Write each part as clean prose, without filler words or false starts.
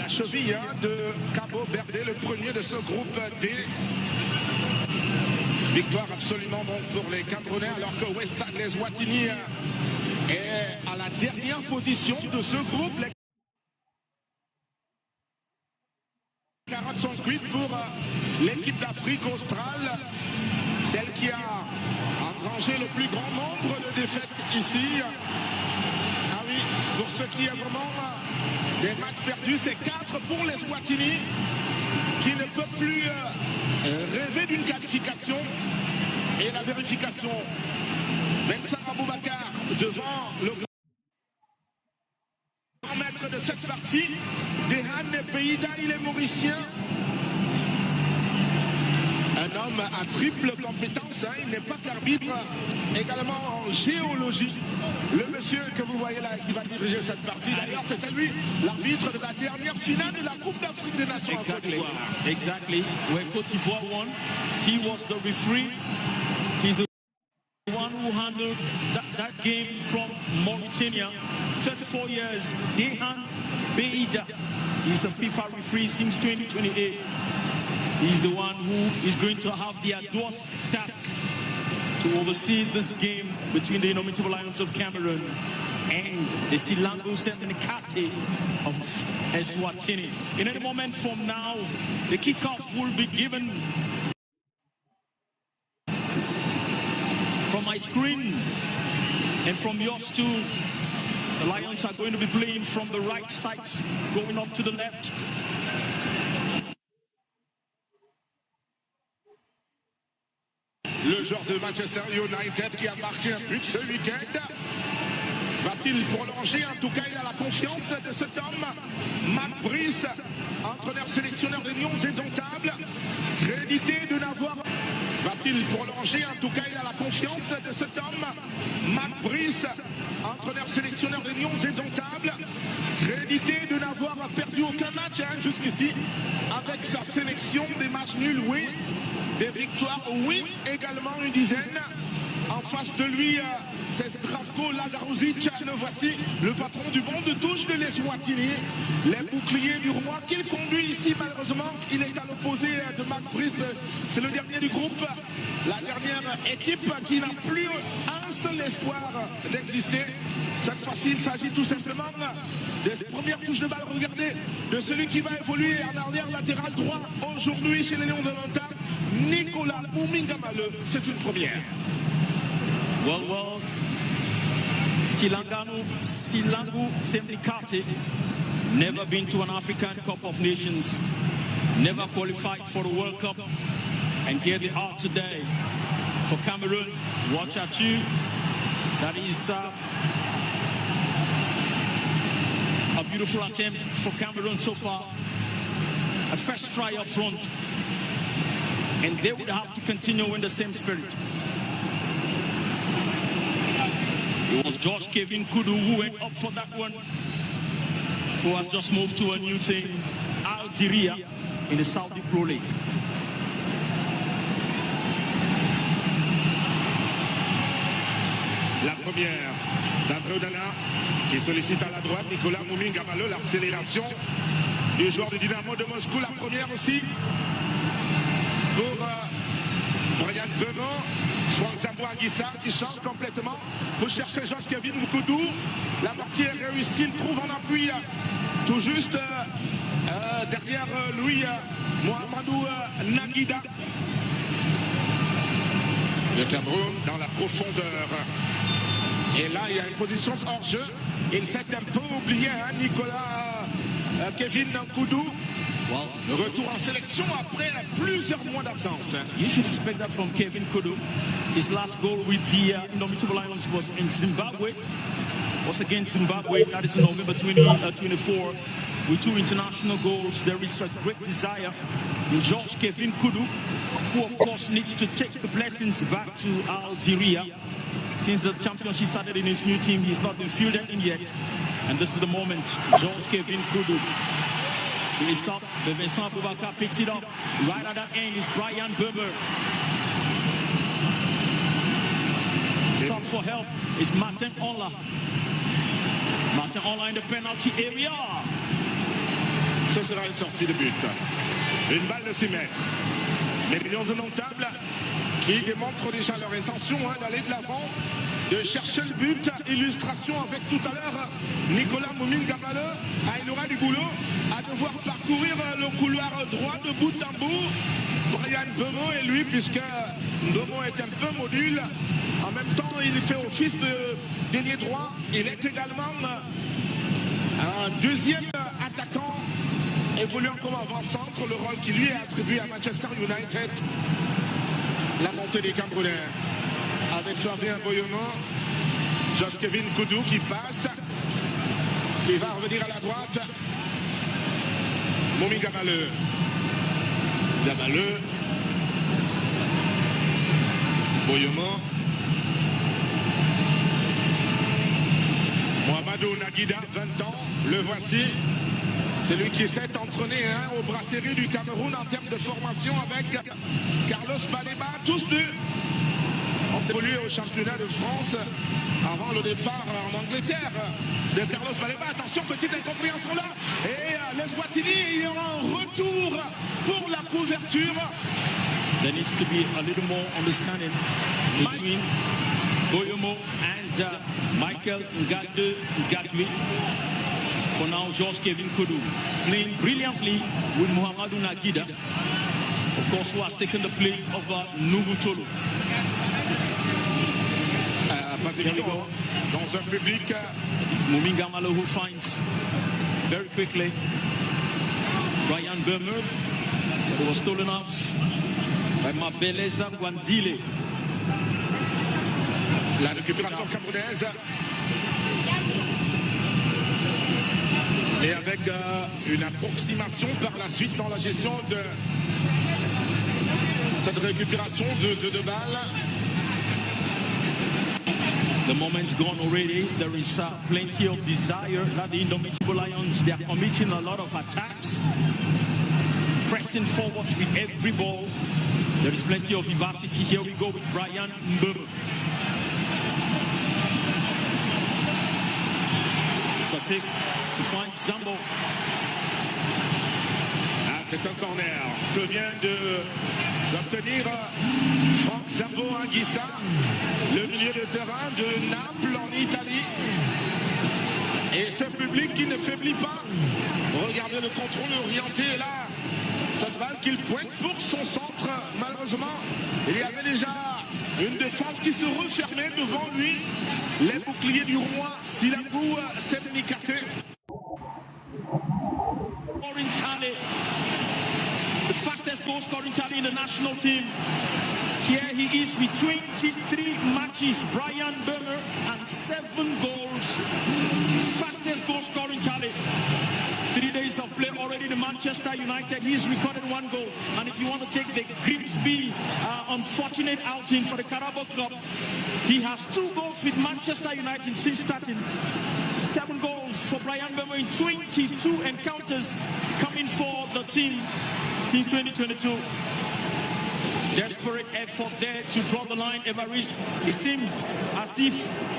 la cheville de Cabo Verde, le premier de ce groupe D. Victoire absolument bon pour les Camerounais, alors que Eswatini est à la dernière position de ce groupe. Les 40 sont cuites pour l'équipe d'Afrique australe, celle qui a engrangé le plus grand nombre de défaites ici. Ah oui, pour ce qui est vraiment des matchs perdus, c'est 4 pour les Eswatini, qui ne peuvent plus rêver d'une qualification. Et la vérification, Vincent Aboubakar devant le grand maître de cette partie, Dehan Peïda, il est mauricien. Un homme à triple compétence, hein, il n'est pas qu'arbitre, également en géologie. Le monsieur que vous voyez là qui va diriger cette partie, d'ailleurs c'était lui l'arbitre de la dernière finale de la Coupe d'Afrique des Nations. Exactly. When Côte d'Ivoire won, he was the referee. He's the one who handled that game from Mauritania. 34 years, Dehan Beida. He's a FIFA referee since 2028. He's the one who is going to have the arduous task to oversee this game between the indomitable Lions of Cameroon and the Silango Centrafrique of Eswatini. In any moment from now, the kickoff will be given from my screen and from yours too. The Lions are going to be playing from the right side, going up to the left. Le joueur de Manchester United qui a marqué un but ce week-end. Va-t-il prolonger? En tout cas, il a la confiance de cet homme. Marc Brice, entraîneur sélectionneur des Lions indomptables, crédité de n'avoir... Va-t-il prolonger? En tout cas, il a la confiance de cet homme. Marc Brice, entraîneur sélectionneur des Lions indomptables, crédité de n'avoir perdu aucun match jusqu'ici avec sa sélection. Des matchs nuls, oui. Des victoires, oui, également une dizaine. En face de lui, c'est Zdravko Lagaruzic, le voici, le patron du monde de touche de l'Eswatini. Les boucliers du roi qu'il conduit ici, malheureusement, il est à l'opposé de Marc Brice. C'est le dernier du groupe, la dernière équipe qui n'a plus un seul espoir d'exister. Cette fois-ci, il s'agit tout simplement des premières touches de balle. Regardez, de celui qui va évoluer en arrière latéral droit aujourd'hui chez les Lions de l'Ontario, Nicolas Moumingamale. C'est une première. Well, Silango Centrafrique, never been to an African Cup of Nations, never qualified for the World Cup, and here they are today for Cameroon. Watch at you. That is a beautiful attempt for Cameroon so far. A first try up front, and they would have to continue in the same spirit. It was George Kevin Kudu who went up for that one, who has just moved to a new team, Algeria, in the Saudi Pro League. La première d'André Odala qui sollicite à la droite Nicolas Moumingamale, l'accélération du joueur du Dynamo de Moscou. La première aussi pour Brian Devon. Swanzamo Aguissa qui change complètement pour chercher Georges Kevin Nkoudou. La partie est réussie, il trouve en appui tout juste derrière lui Mohamedou Naguida. Le Cameroun dans la profondeur. Et là, il y a une position hors jeu. Il s'est un peu oublié, Nicolas Kevin Nkoudou. Well, le retour en sélection après plusieurs mois d'absence. You should expect that from Kevin Kudu. His last goal with the Indomitable Lions was in Zimbabwe. Was against Zimbabwe. That is in November 2024. With 2 international goals, there is a great desire in George Kevin Kudu, who of course needs to take the blessings back to Algeria. Since the championship started in his new team, he's not been fielded in yet. And this is the moment. George Kevin Kudu. He stopped. Vincent Aboubakar picks it up. Right at that end is Brian Berber. Sought for help is Martin Ola. Martin Ola in the penalty area. Ce sera une sortie de but. Une balle de 6 mètres. Les millions de notables qui démontrent déjà leur intention d'aller de l'avant, de chercher le but. Illustration avec tout à l'heure Nicolas Moumine-Gamale. Il aura du boulot à devoir parcourir le couloir droit de bout en bout. Brian Bemo et lui, puisque Bemo est un peu module. En même temps, il fait office de d'ailier droit. Il est également un deuxième attaquant évoluant comme avant-centre, le rôle qui lui est attribué à Manchester United. La montée des Camerounais avec Flavien Boyono, Kevin Koudou qui passe, qui va revenir à la droite. Moumi Gamale. Gamale. Boyono. Mohamedou Naguida, 20 ans, le voici. C'est lui qui s'est entraîné aux brasseries du Cameroun en termes de formation avec Carlos Baleba. Tous deux ont évolué au championnat de France avant le départ en Angleterre de Carlos Baleba. Attention, petite incompréhension là. Et l'Eswatini, il y aura un retour pour la couverture. There needs to be a little more understanding between Boyomo and Michael Ngadwe. For now, Kevin Koudou playing brilliantly with Mohamedou Naguida, of course, who has taken the place of Nuhu Tolo. Pas évident dans un public. It's Moumi Gamale who finds very quickly Brian Burmer, who was stolen off by Mabeleza Gwandile. La récupération camerounaise. Et avec une approximation par la suite dans la gestion de cette récupération de balles. The moment's gone already. There is plenty of desire that the Indomitable Lions, they are committing a lot of attacks, pressing forward with every ball. There is plenty of vivacity. Here we go with Brian Mbeumo. Assist to find Zambo. C'est un corner que vient d'obtenir Franck Zambo Anguissa, le milieu de terrain de Naples en Italie. Et ce public qui ne faiblit pas. Regardez le contrôle orienté et là, cette balle qu'il pointe pour son centre. Malheureusement, il y avait déjà une défense qui se refermait devant lui. Les boucliers du roi, Silangou Semnikate. The fastest goal scoring tally in the national team. Here he is with 23 matches, Brian Burmer, and 7 goals. Fastest goal scoring tally. 3 days of play already in Manchester United. He's recorded 1 goal. And if you want to take the Grimsby unfortunate outing for the Carabao Club, he has 2 goals with Manchester United since starting. 7 goals for Brian Burmer in 22 encounters coming for the team since 2022. Desperate effort there to draw the line, Evariste. It seems as if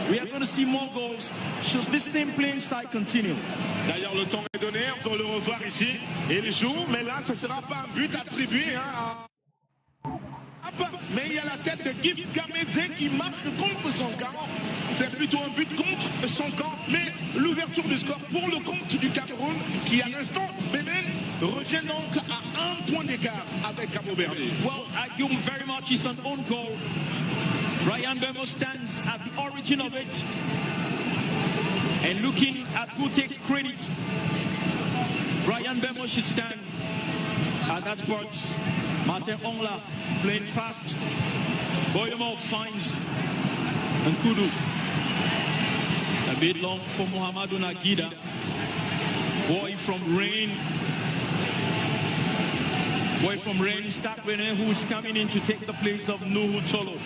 we are going to see more goals should this same playing style continue. D'ailleurs, le temps est donné, on peut le revoir ici. Il joue, mais là, ce ne sera pas un but attribué à... Mais il y a la tête de Gif Gamedze qui marque contre son camp. C'est plutôt un but contre son camp. Mais l'ouverture du score pour le compte du Cameroun, qui à l'instant, Bénin, revient donc à 1 point d'écart avec Cabo Verde. Well, I give him very much. It's an own goal. Brian Bemo stands at the origin of it. And looking at who takes credit, Brian Bemo should stand at that spot. Martin Ongla playing fast. Boyomo finds Nkudu. A bit long for Mohamedou Naguida. Boy from Rain. Boy from Rain, Stark René, who is coming in to take the place of Nuhu Tolo.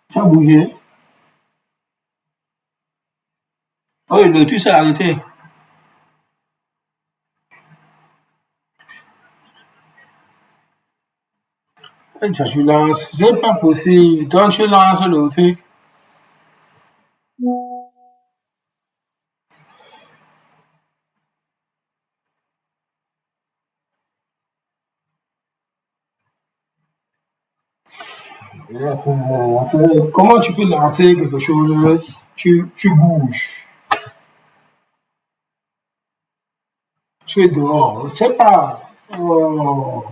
Tu as bougé. Oui, le tout s'est arrêté. Et tu lances, c'est pas possible. Toi, tu lances le truc. Comment tu peux lancer quelque chose? Tu bouges. Tu es dehors. C'est pas. Oh.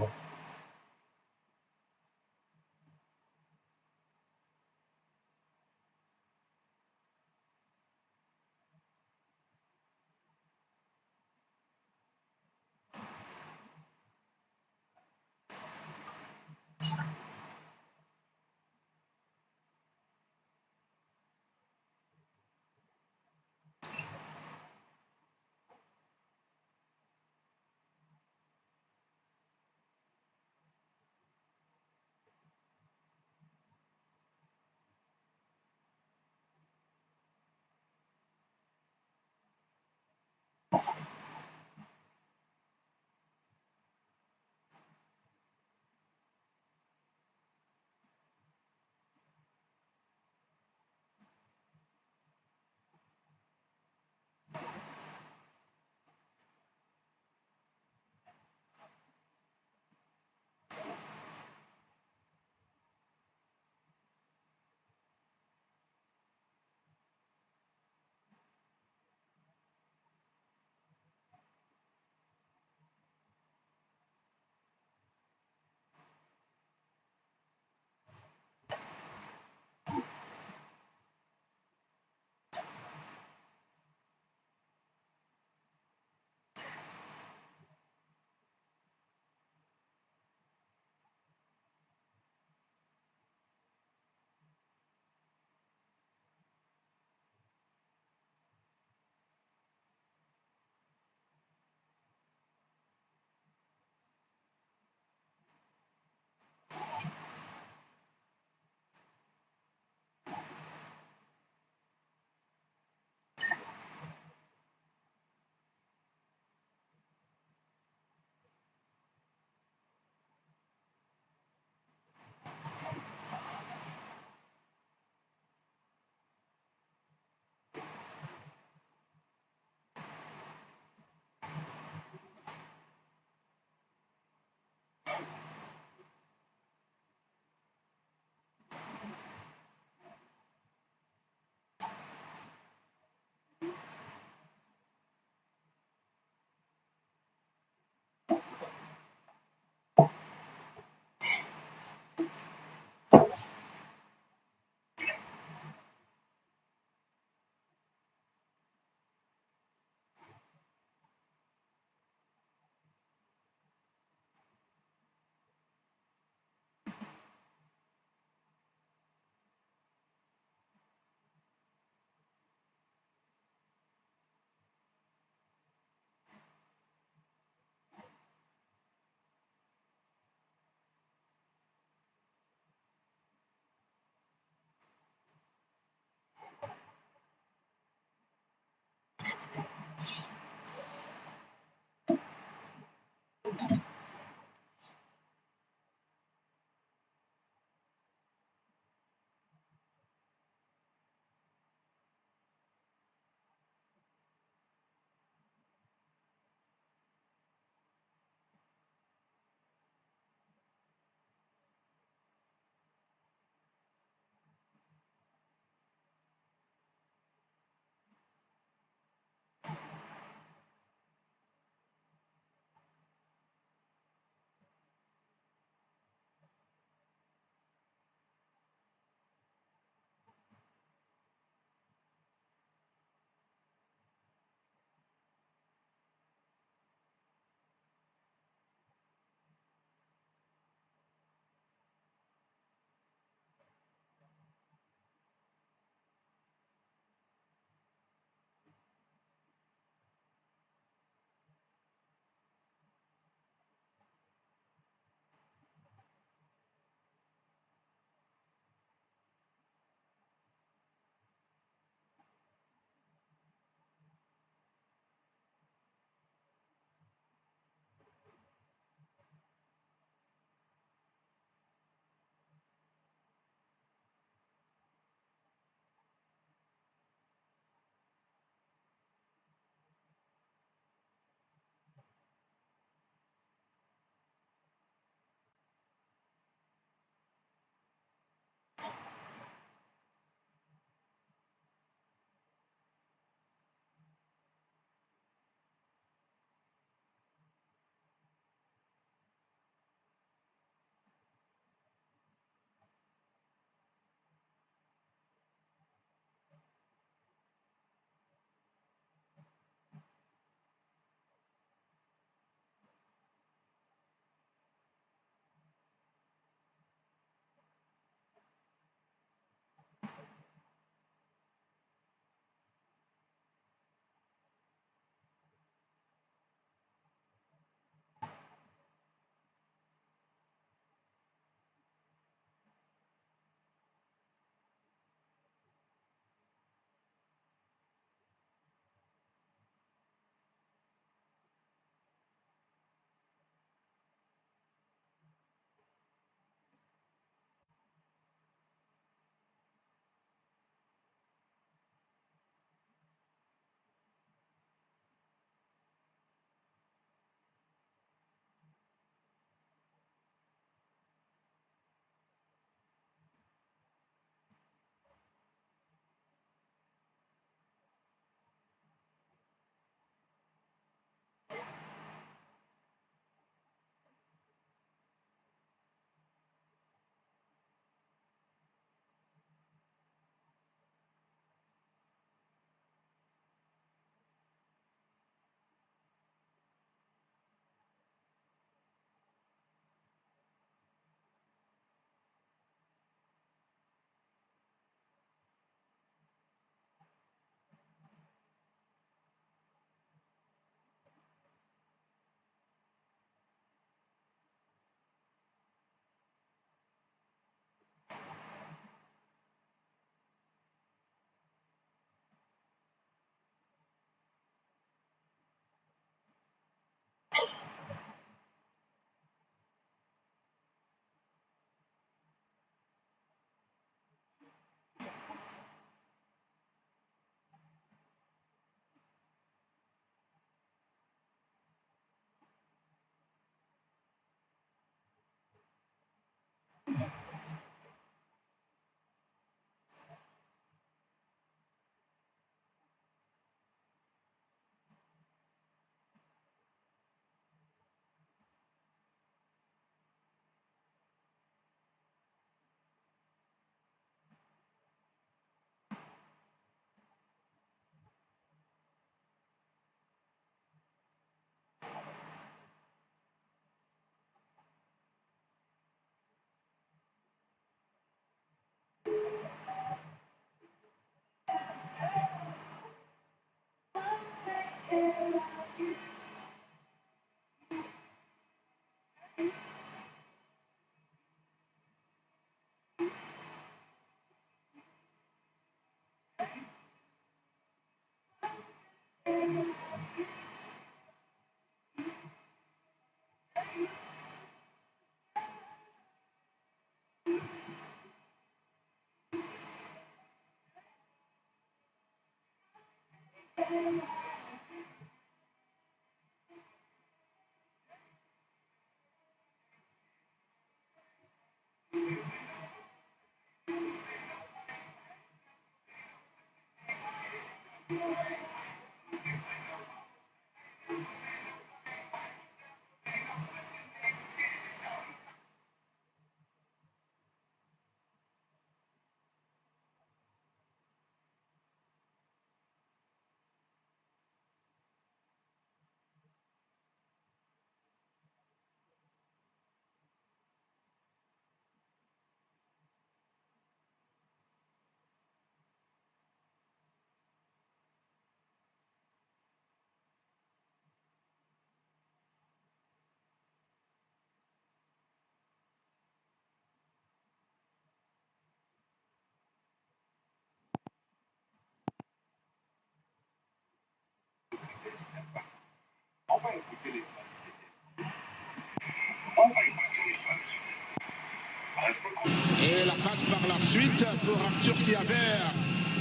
Et la passe par la suite pour Arthur qui avait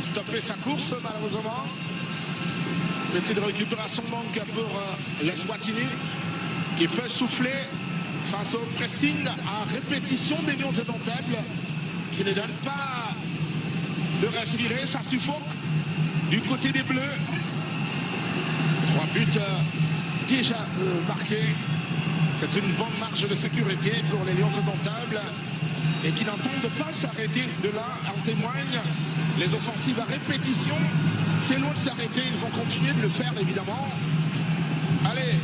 stoppé sa course malheureusement. Petite récupération manque pour l'Eswatini qui peut souffler face au pressing à répétition des Lions indomptables qui ne donne pas de respirer, ça suffoque du côté des Bleus. 3 buts déjà marqués. C'est une bonne marge de sécurité pour les Lions indomptables et qui n'entendent pas s'arrêter de là. En témoignent les offensives à répétition. C'est loin de s'arrêter, ils vont continuer de le faire évidemment. Allez,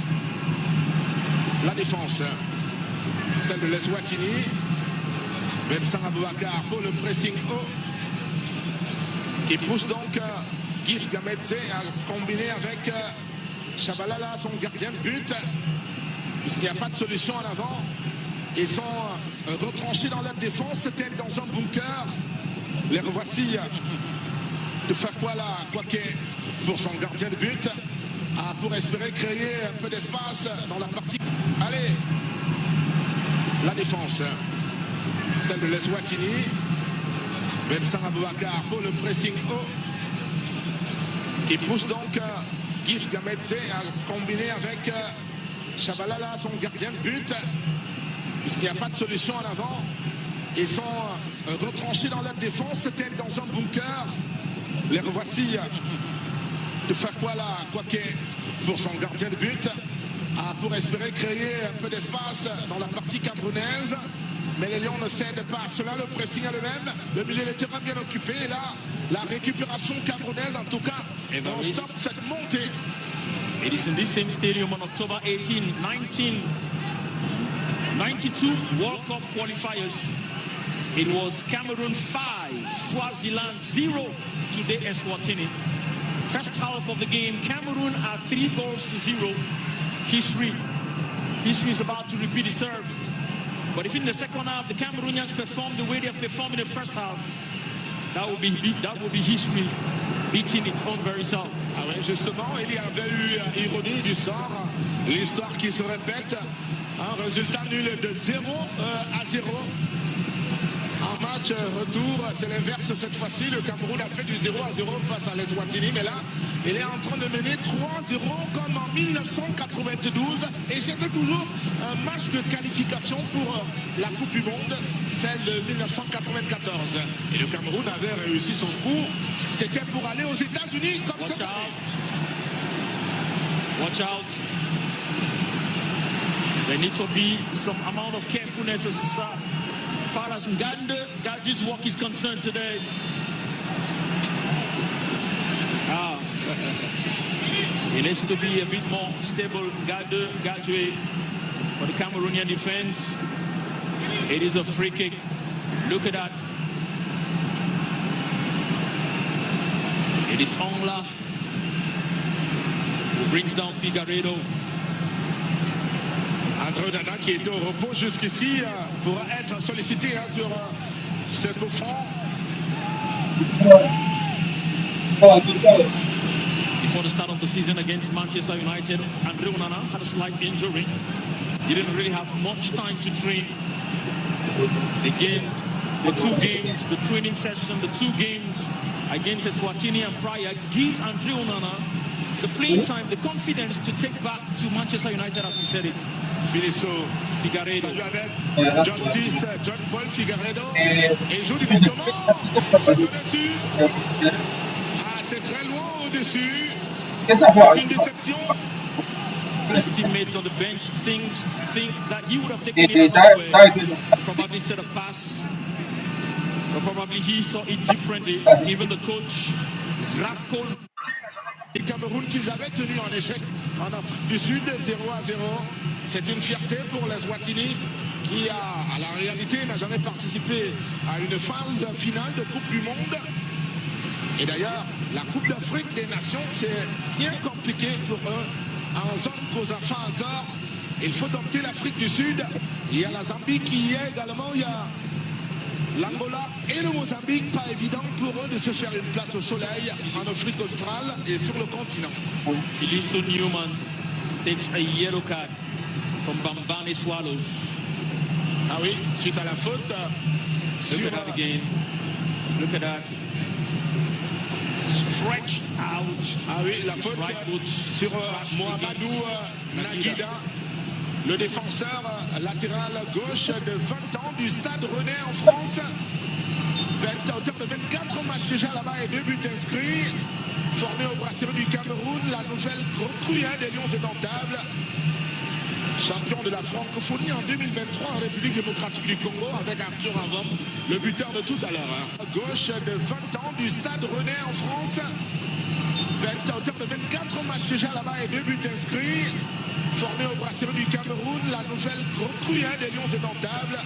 la défense, celle de l'Eswatini. Vincent Aboubakar pour le pressing haut qui pousse donc Gif Gamedze à combiner avec Chabalala, son gardien de but. Puisqu'il n'y a pas de solution en avant, ils sont retranchés dans la défense, tels dans un bunker. Les revoici de Fakwala Kwake pour son gardien de but, pour espérer créer un peu d'espace dans la partie. Allez, la défense, celle de l'Eswatini. Vincent Aboubakar pour le pressing haut qui pousse donc Gif Gamedze à combiner avec Chabalala, son gardien de but. Puisqu'il n'y a pas de solution en avant, ils sont retranchés dans la défense, tels dans un bunker. Les revoici de Fakwala Kwake pour son gardien de but, pour espérer créer un peu d'espace dans la partie camerounaise. Mais les Lions ne cèdent pas. Cela, le pressing à lui-même. Le milieu de terrain bien occupé. Et là, la récupération camerounaise, en tout cas, on stoppe cette montée. It is in this same stadium on October 18, 1992 World Cup qualifiers. It was Cameroon 5, Swaziland 0 to the Eswatini. First half of the game, Cameroon are 3-0. History is about to repeat itself. But if in the second half the Cameroonians perform the way they have performed in the first half, that would be history beating its own very self. Ah oui, justement, il y avait eu ironie du sort, l'histoire qui se répète, un résultat nul de 0-0. En match retour, c'est l'inverse cette fois-ci. Le Cameroun a fait du 0-0 face à l'Eswatini, mais là, il est en train de mener 3-0 comme en 1992. Et c'était toujours un match de qualification pour la Coupe du Monde, celle de 1994. Et le Cameroun avait réussi son coup. C'était pour aller aux États-Unis comme ça. Watch out. There needs to be some amount of carefulness as far as Gadji's work is concerned today. It needs to be a bit more stable. Gadji for the Cameroonian defense. It is a free kick. Look at that. It is Ongla who brings down Figueiredo. André Nana qui était au repos jusqu'ici pourra être sollicité sur ce coup franc. Before the start of the season against Manchester United, André Onana had a slight injury. He didn't really have much time to train. The two games, the training session, the 2 games against Eswatini and Praia gives André Onana the playing time, the confidence to take back to Manchester United, as we said it. Filisso, Figueiredo. ça joue avec Justice, John Paul Figueiredo. Et il joue directement. C'est au-dessus. Ah, c'est très loin au-dessus. C'est une déception. His teammates on the bench think that he would have taken it another probably set a pass, or probably he saw it differently. Even the coach, Zdravko. Le Cameroun qu'ils avaient tenu en échec en Afrique du Sud, 0-0. C'est une fierté pour l'Eswatini qui, à la réalité, n'a jamais participé à une phase finale de Coupe du Monde. Et d'ailleurs, la Coupe d'Afrique des Nations, c'est bien compliqué pour eux. En zone qu'aux enfants encore, il faut dompter l'Afrique du Sud. Il y a la Zambie qui y est également. Il y a l'Angola et le Mozambique. Pas évident pour eux de se faire une place au soleil en Afrique australe et sur le continent. Filisso Newman takes a yellow card from Bambani Swallows. Ah oui, suite à la faute. Look at that again. Look at that. Stretched out. Ah oui, la faute sur Mohamedou Naguida, le défenseur latéral gauche de 20 ans du Stade Rennais en France. Au terme de 24 matchs déjà là-bas et 2 buts inscrits. Formé au brasserie du Cameroun, la nouvelle recrue des Lions est en table. Champion de la francophonie en 2023 en République démocratique du Congo avec Arthur Avom, le buteur de tout à l'heure. Gauche de 20 ans du Stade Rennais en France. Au terme de 24 matchs déjà là-bas et 2 buts inscrits. Formé au brasserie du Cameroun, la nouvelle recrue des Lions est en table.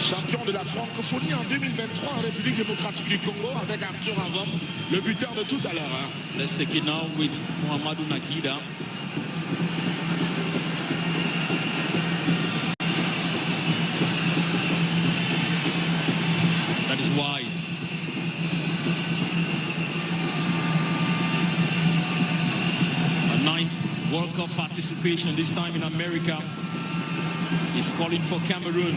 Champion de la francophonie en 2023 en République démocratique du Congo avec Arthur Avom, le buteur de tout à l'heure. Let's take it now with Mohamedou Naguida. That is wide. A 9th World Cup participation, this time in America. He's calling for Cameroon.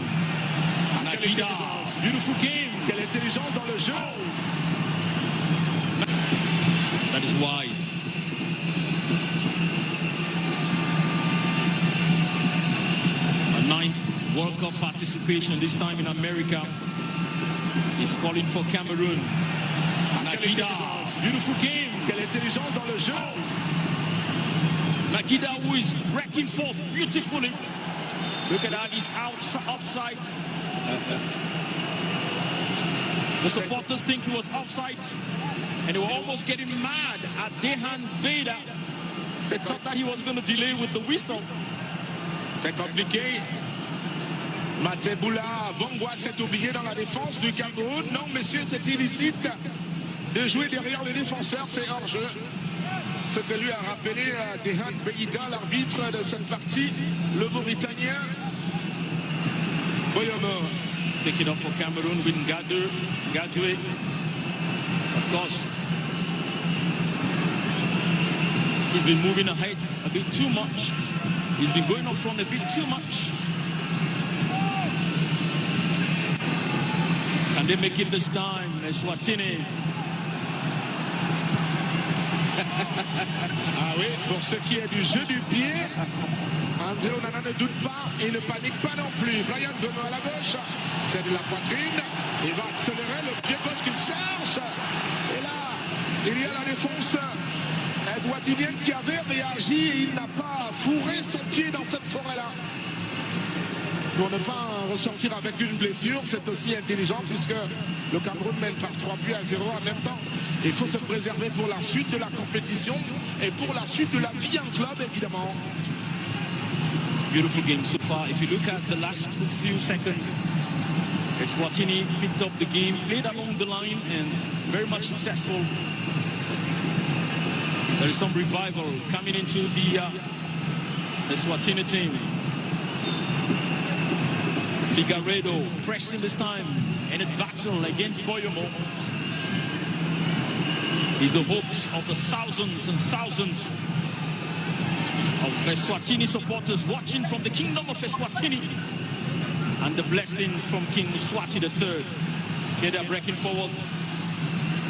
Naguida, beautiful game. Quelle intelligence dans le jeu. That is wide. A 9th World Cup participation, this time in America. He's calling for Cameroon. Naguida, beautiful game. Quelle intelligence dans le jeu. Naguida, who is breaking forth beautifully. Look at that, he's offside. The supporters think he was offside, and they were almost getting mad at Dehan Beda. They thought that he was going to delay with the whistle. C'est compliqué. Mateboula Bongwa s'est oublié dans la défense du Cameroun. Non, messieurs, c'est illicite de jouer derrière les défenseurs, c'est hors-jeu. Ce que lui a rappelé Dehan Beda, l'arbitre de cette partie, le Mauritanien. Boyomo. Pick it up for Cameroon with Gadwe. Of course, he's been moving ahead a bit too much. He's been going up front a bit too much. Can they make it this time? Eswatini. Ah oui, pour ce qui est du jeu du pied, André Onana ne doute pas et ne panique pas non plus. Brian Benoît à la gauche, c'est de la poitrine. Il va accélérer le pied gauche qu'il cherche. Et là, il y a la défense eswatinienne qui avait réagi et il n'a pas fourré son pied dans cette forêt-là. Pour ne pas ressortir avec une blessure, c'est aussi intelligent puisque le Cameroun mène par 3 buts à 0 en même temps. Il faut se préserver pour la suite de la compétition et pour la suite de la vie en club, évidemment. Beautiful game so far. If you look at the last few seconds, Eswatini picked up the game, played along the line, and very much successful. There is some revival coming into the Eswatini team. Figueiredo pressing this time in a battle against Boyomo. He's the hopes of the thousands and thousands of Eswatini supporters watching from the kingdom of Eswatini, and the blessings from King Mswati III. Keda breaking forward.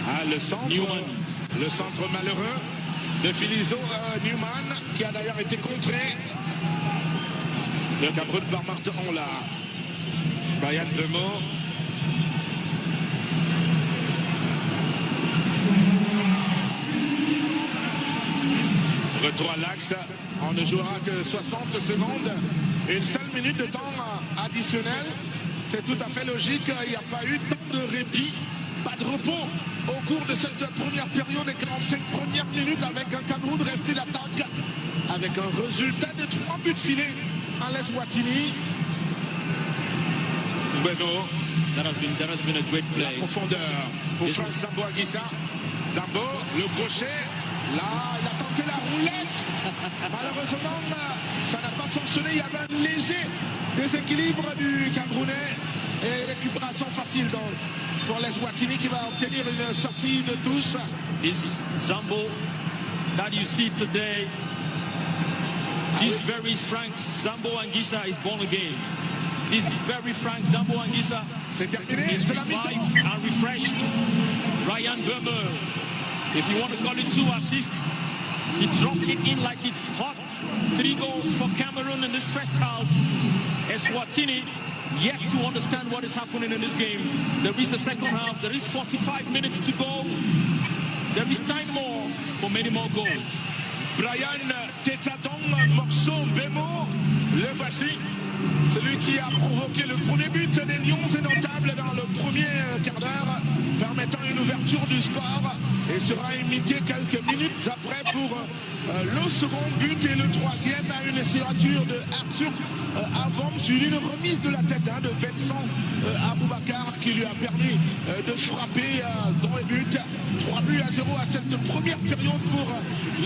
Ah, le centre malheureux de Filizo Newman, qui a d'ailleurs été contré. Le Cameroun par Martin, on l'a. Brian Bemo. Retour à l'axe. On ne jouera que 60 secondes. Une seule minute de temps additionnel. C'est tout à fait logique. Il n'y a pas eu tant de répit, pas de repos au cours de cette première période des 45 premières minutes avec un Cameroun resté d'attaque. Avec un résultat de 3 buts filés à Eswatini. Bueno. That has been a great play. La profondeur pour Franck Zambo Aguissa. Zambo, le crochet. Là, il a tenté la roulette. Malheureusement, ça n'a pas fonctionné. Il y avait un léger déséquilibre du Camerounais. Et récupération facile donc pour l'Eswatini qui va obtenir une sortie de touche. This Zambo that you see today, this very frank Zambo Anguissa is born again. This very frank Zambo Anguissa c'est terminé, is revived and refreshed. Ryan Burmer, if you want to call it 2 assists, he dropped it in like it's hot. 3 goals for Cameroon in this first half. Eswatini yet to understand what is happening in this game. There is the second half. There is 45 minutes to go. There is time more for many more goals. Brian Tétadon, morceau Bémo, le voici. Celui qui a provoqué le premier but des Lions est notable dans le premier quart d'heure, permettant une ouverture du score et sera imité quelques minutes après pour le second but et le troisième à une signature de Arthur avant sur une remise de la tête de Vincent Aboubakar qui lui a permis de frapper dans le but. 3 buts à 0 à cette première période pour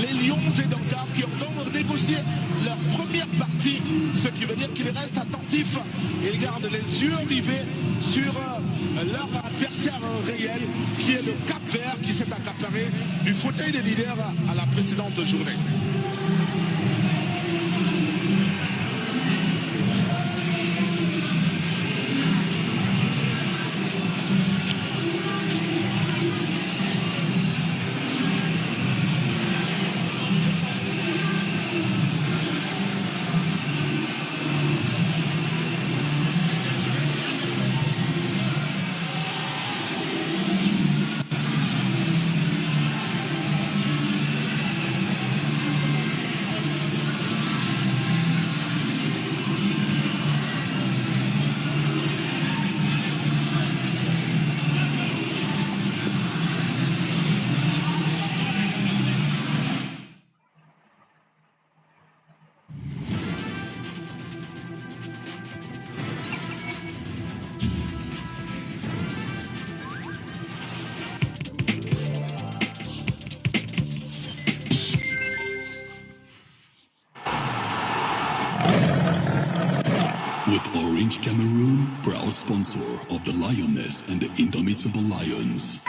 les Lions et Dakar qui ont donc négocié leur première partie, ce qui veut dire qu'ils restent attentifs et ils gardent les yeux rivés sur leur adversaire réel qui est le Cap-Vert qui s'est accaparé du fauteuil des leaders à la précédente journée. With Orange Cameroon, proud sponsor of the Lioness and the Indomitable Lions.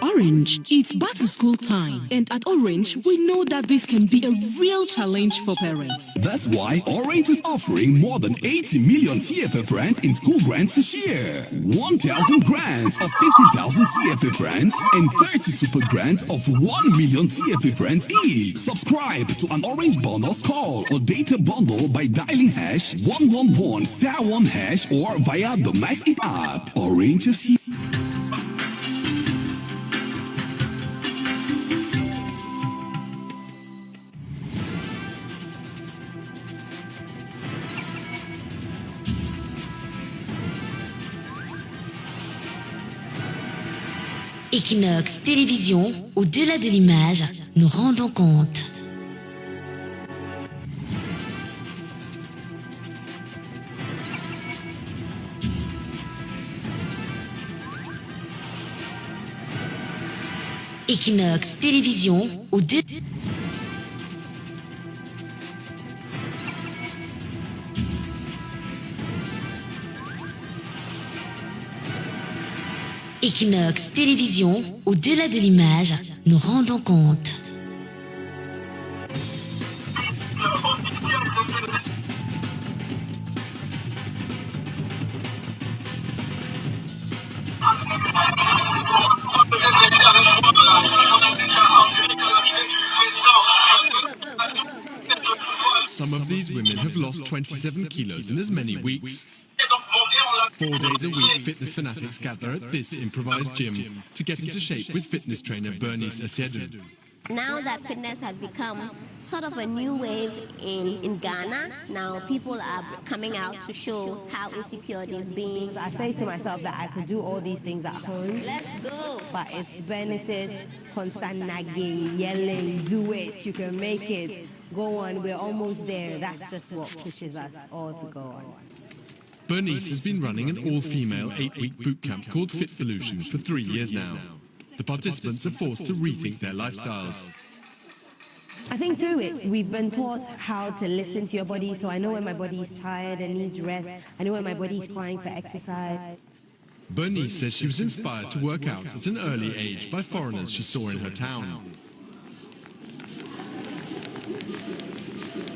Orange, it's back to school time, and at Orange, we know that this can be a real challenge for parents. That's why Orange is offering more than 80 million CFA grants in school grants this year. 1,000 grants of 50,000 CFA grants and 30 super grants of 1 million CFA grants each. Subscribe to an Orange bonus call or data bundle by dialing hash 111*1# or via the MyFit app. Orange is here. Equinox Télévision, au-delà de l'image, nous rendons compte. Equinox Télévision, au-delà... Equinox Télévision, au-delà de l'image, nous rendons compte. Some of these women have lost 27 kilos in as many weeks. 4 days a week, fitness fanatics gather at this improvised gym to get into shape with fitness trainer Bernice Eswatini. Now that fitness has become sort of a new wave in Ghana, now people are coming out to show how insecure they've been. I say to myself that I could do all these things at home. Let's go! But it's Bernice's constant nagging, yelling, do it, you can make it, go on, we're almost there. That's just what pushes us all to go on. Bernice has been running an all-female 8-week boot camp called Diffusion for 3 years now. The participants are forced to rethink their lifestyles. I think through it, we've been taught how to listen to your body, so I know when my body is tired and needs rest. I know when my body is crying for exercise. Bernice says she was inspired to work out at an early age by foreigners she saw in her town.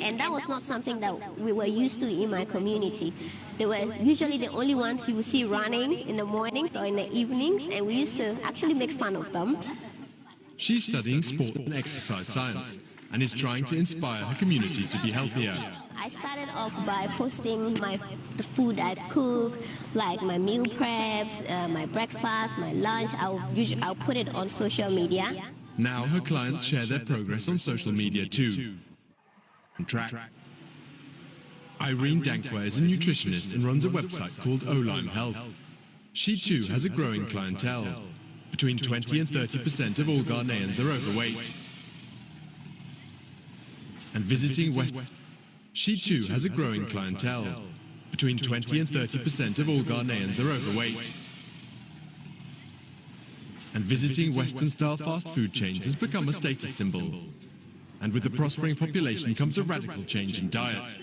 And that was not something that we were used to in my community. They were usually the only ones you would see running in the mornings or in the evenings, and we used to actually make fun of them. She's studying sport and exercise science and is trying to inspire her community to be healthier. I started off by posting the food I cook, like my meal preps, my breakfast, my lunch. I'll put it on social media. Now her clients share their progress on social media too. Track. Irene Dankwa is a nutritionist and runs a website called Olyme Health. She too has a growing clientele. Between 20 and 30% of all Ghanaians are overweight. And visiting She too has a growing clientele. Between 20 and 30% of all Ghanaians are overweight. And visiting Western-style fast food chains has become a status symbol. And with the prospering population comes a radical change in diet.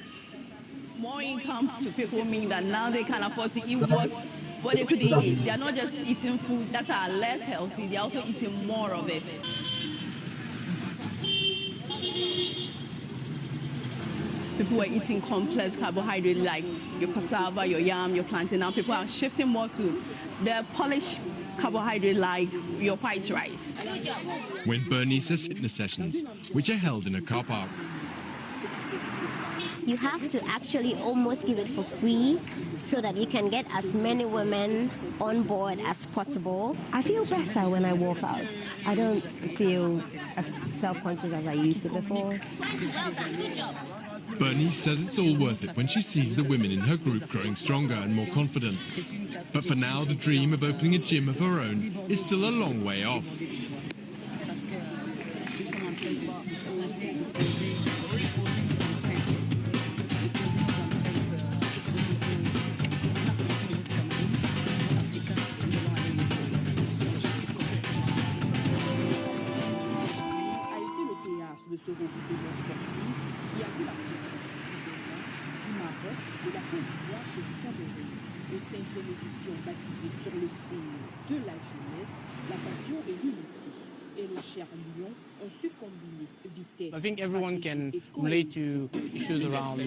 More income to people mean that now they can afford to eat what they could eat. They are not just eating food that are less healthy, they are also eating more of it. People were eating complex carbohydrates like your cassava, your yam, your plantain. Now people are shifting more to the polished carbohydrate like your white rice. When Bernice has fitness sessions, which are held in a car park. You have to actually almost give it for free so that you can get as many women on board as possible. I feel better when I walk out. I don't feel as self-conscious as I used to before. Bernice says it's all worth it when she sees the women in her group growing stronger and more confident. But for now, the dream of opening a gym of her own is still a long way off. Ce regroupement sportif qui a vu la présence du Bénin, du Maroc, de la Côte d'Ivoire et du Cameroun. Une 5e édition baptisée sur le signe de la jeunesse, la passion et l'unité. Et le cher Lion ont su combiner vitesse. I think everyone can relate to issues around,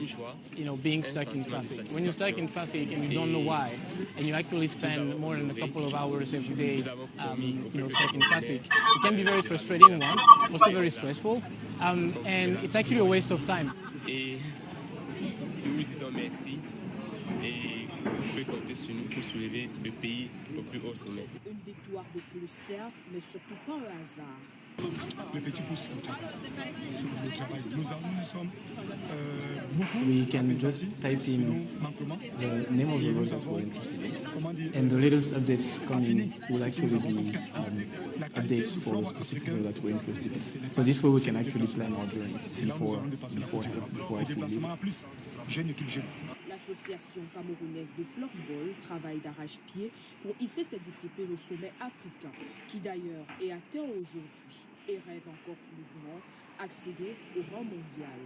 being stuck in traffic. When you're stuck in traffic and you don't know why, and you actually spend more than a couple of hours every day, stuck in traffic, it can be very frustrating, also very stressful, and it's actually a waste of time. Et nous vous disons merci et vous pouvez compter sur nous pour soulever le pays au plus haut sommet. Une victoire de plus, certes, mais surtout pas un hasard. Le petit pouce sur le travail. Nous sommes beaucoup. We can just type in the name of the road that we're interested in, and the latest updates coming will actually be updates for the specific road that we're interested in. So this way we can actually plan our journey before actually leaving. L'association camerounaise de floorball travaille d'arrache-pied pour hisser cette discipline au sommet africain, qui d'ailleurs est atteint aujourd'hui et rêve encore plus grand, accéder au rang mondial.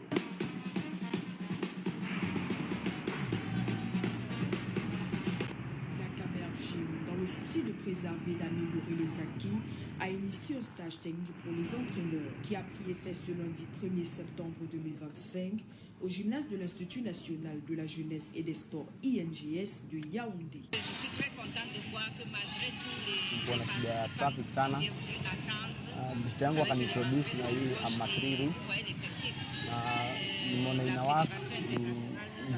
La Camer Gym, dans le souci de préserver et d'améliorer les acquis, a initié un stage technique pour les entraîneurs qui a pris effet ce lundi 1er septembre 2025 au gymnase de l'Institut national de la jeunesse et des sports INGS de Yaoundé. Je suis très contente de voir que malgré tous les traffic sana bishti yangu akaniintroduce na hii amatri root na nimeona inawaka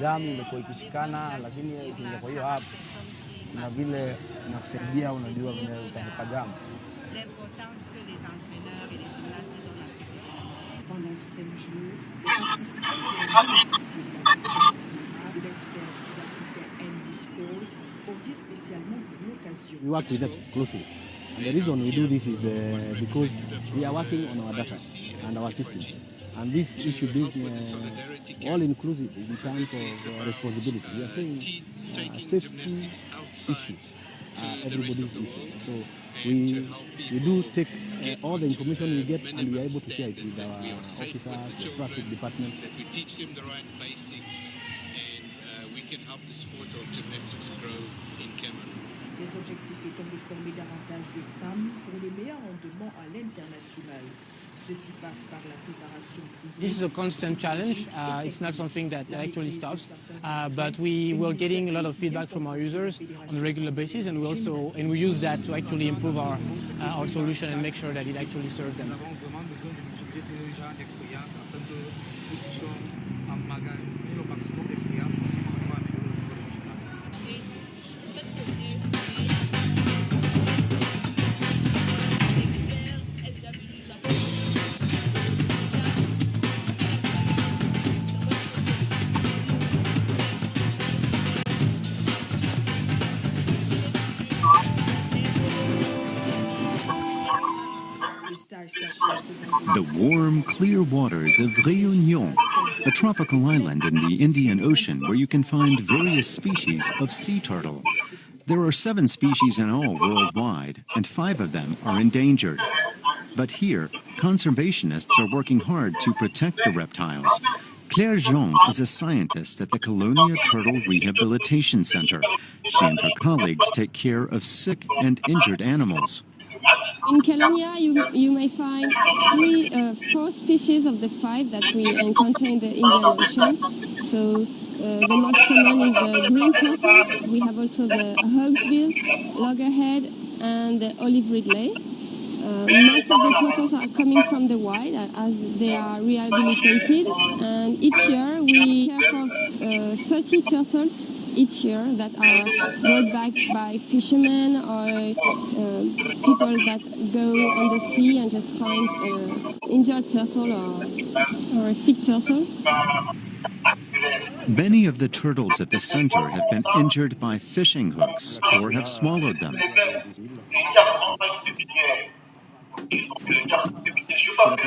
jam imekuwa ikishikana, lakini ukiingia kwa hiyo app kuna vile inakusaidia, unajua vile utavuka jam. Pendant 5 jours, les participants de l'expert sud-africain Henry Scholes, conviés spécialement pour l'occasion. We work with them closely. And the reason we do this is because we are working on our data and our systems. And this issue being all-inclusive in terms of responsibility. We are saying safety issues are everybody's issues. So we do take all the information we get and we are able to share it with our officers, the traffic department. We teach them the right basics and we can help the sport of gymnastics grow in Cameroun. Les objectifs étant de former davantage de femmes pour les meilleurs rendements à l'international. Ceci passe par la préparation physique. This is a constant challenge. It's not something that actually stops, but we're getting a lot of feedback from our users on a regular basis, and we use that to actually improve our solution and make sure that it actually serves them. The warm, clear waters of Réunion, a tropical island in the Indian Ocean where you can find various species of sea turtle. There are 7 species in all worldwide, and 5 of them are endangered. But here, conservationists are working hard to protect the reptiles. Claire Jean is a scientist at the Colonia Turtle Rehabilitation Center. She and her colleagues take care of sick and injured animals. In Colonia, you may find 4 species of the 5 that we encounter in the Indian Ocean. So the most common is the green turtles. We have also the hawksbill, loggerhead, and the olive ridley. Most of the turtles are coming from the wild as they are rehabilitated. And each year we care for 30 turtles each year that are brought back by fishermen or people that go on the sea and just find an injured turtle or a sick turtle. Many of the turtles at the center have been injured by fishing hooks or have swallowed them.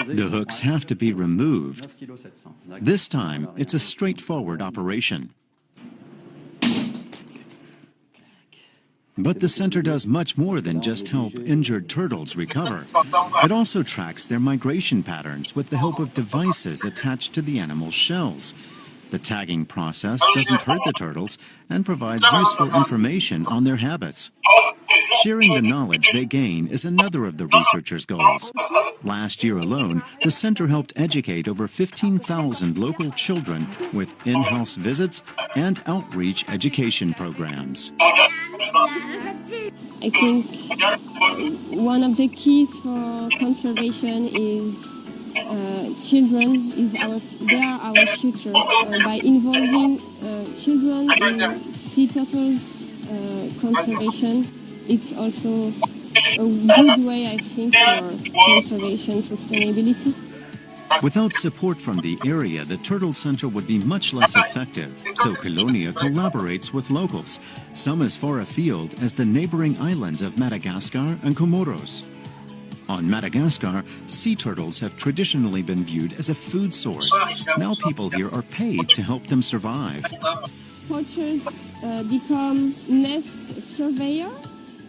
The hooks have to be removed. This time, it's a straightforward operation. But the center does much more than just help injured turtles recover. It also tracks their migration patterns with the help of devices attached to the animal's shells. The tagging process doesn't hurt the turtles and provides useful information on their habits. Sharing the knowledge they gain is another of the researchers' goals. Last year alone, the center helped educate over 15,000 local children with in-house visits and outreach education programs. I think one of the keys for conservation is children. They are our future. By involving children in sea turtles conservation, it's also a good way, I think, for conservation sustainability. Without support from the area, the Turtle Center would be much less effective, so Colonia collaborates with locals, some as far afield as the neighboring islands of Madagascar and Comoros. On Madagascar, sea turtles have traditionally been viewed as a food source. Now people here are paid to help them survive. Poachers become nest surveyor,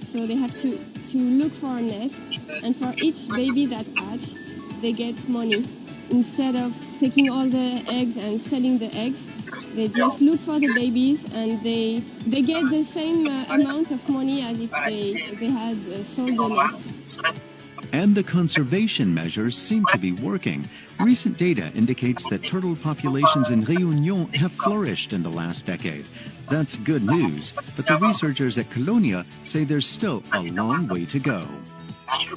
so they have to look for a nest, and for each baby that hatch, they get money. Instead of taking all the eggs and selling the eggs, they just look for the babies and they get the same amount of money as if they had sold the nest. And the conservation measures seem to be working. Recent data indicates that turtle populations in Réunion have flourished in the last decade. That's good news, but the researchers at Colonia say there's still a long way to go.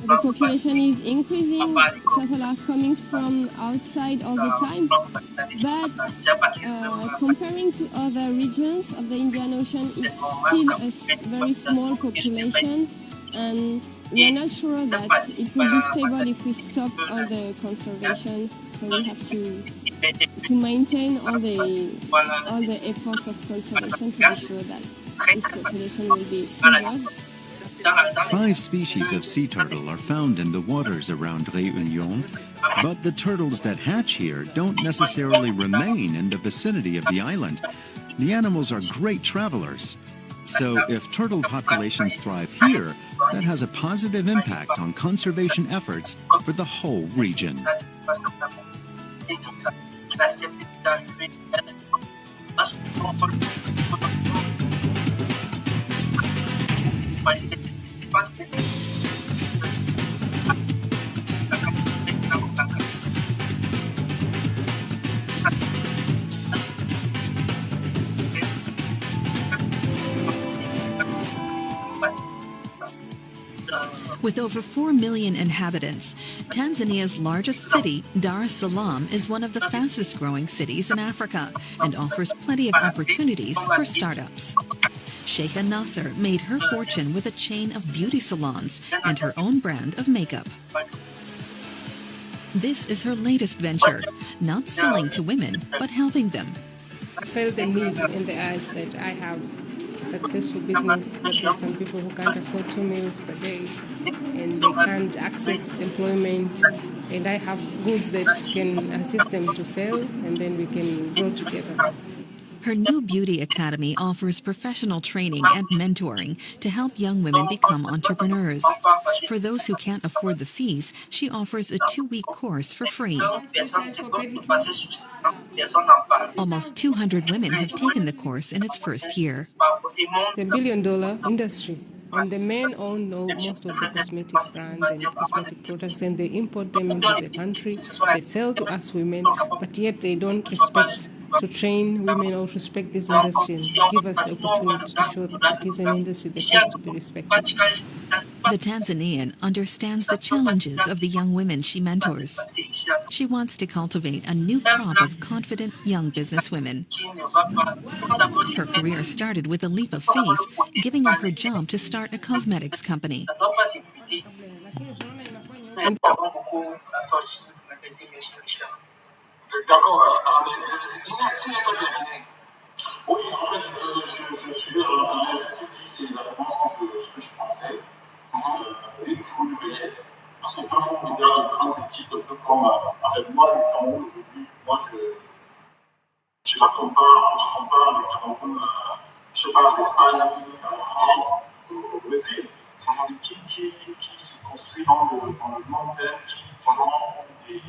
the population is increasing, turtles are coming from outside all the time, but comparing to other regions of the Indian Ocean, it's still a very small population, and we are not sure that it will be stable if we stop all the conservation. So we have to maintain all the efforts of conservation to be sure that this population will be preserved. 5 species of sea turtle are found in the waters around Réunion, but the turtles that hatch here don't necessarily remain in the vicinity of the island. The animals are great travelers. So if turtle populations thrive here, that has a positive impact on conservation efforts for the whole region. With over 4 million inhabitants, Tanzania's largest city, Dar es Salaam, is one of the fastest growing cities in Africa and offers plenty of opportunities for startups. Sheikha Nasser made her fortune with a chain of beauty salons and her own brand of makeup. This is her latest venture, not selling to women, but helping them. I felt the need in the eyes that I have a successful business, but there are some people who can't afford 2 meals per day and they can't access employment, and I have goods that can assist them to sell, and then we can grow together. Her new beauty academy offers professional training and mentoring to help young women become entrepreneurs. For those who can't afford the fees, she offers a 2-week course for free. Almost 200 women have taken the course in its first year. It's a $1 billion industry, and the men own most of the cosmetic brands and cosmetic products, and they import them into the country. They sell to us women, but yet they don't respect to train women or respect this industry and give us the opportunity to show that it is an industry that has to be respected. The Tanzanian understands the challenges of the young women she mentors. She wants to cultivate a new crop of confident young businesswomen. Her career started with a leap of faith, giving up her job to start a cosmetics company. D'accord. Oui, en fait, je suis un institut qui c'est exactement ce que je pensais. Il faut du relief. Parce que quand on regarde de grandes équipes, un peu comme moi, le Cameroun aujourd'hui, moi je la compare le Cameroun, je sais pas, l'Espagne, la France, au Brésil. Ce sont des équipes qui se construisent dans le long terme, qui vraiment ont des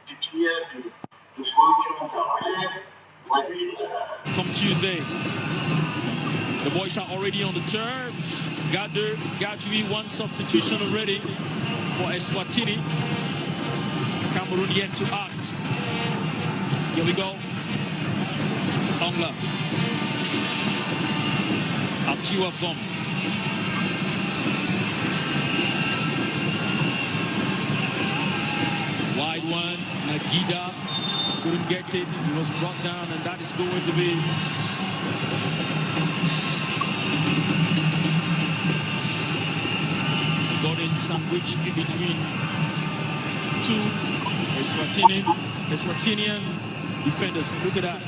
pépinières de joueurs qui ont de la relève. Come Tuesday, the boys are already on the turf. Got to be one substitution already for Eswatini. Cameroun yet to act. Here we go. Ongla. Up 2 of them. Wide one, Nagida. Couldn't get it, he was brought down, and that is going to be golden sandwich in between 2 Eswatinian defenders. Look at that.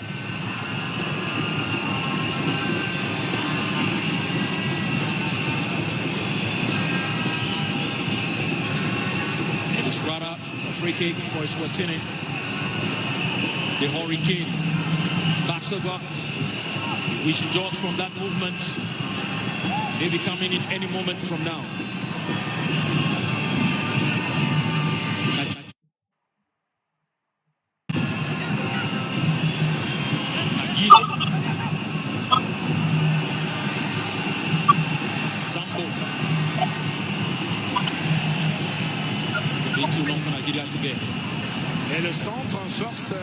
It is rather a free kick for Eswatini. The Hurricane, Basova, we should judge from that movement. Maybe coming in any moment from now. Agida. Sambo. It's a bit too long for Agida to get. Et le centre en force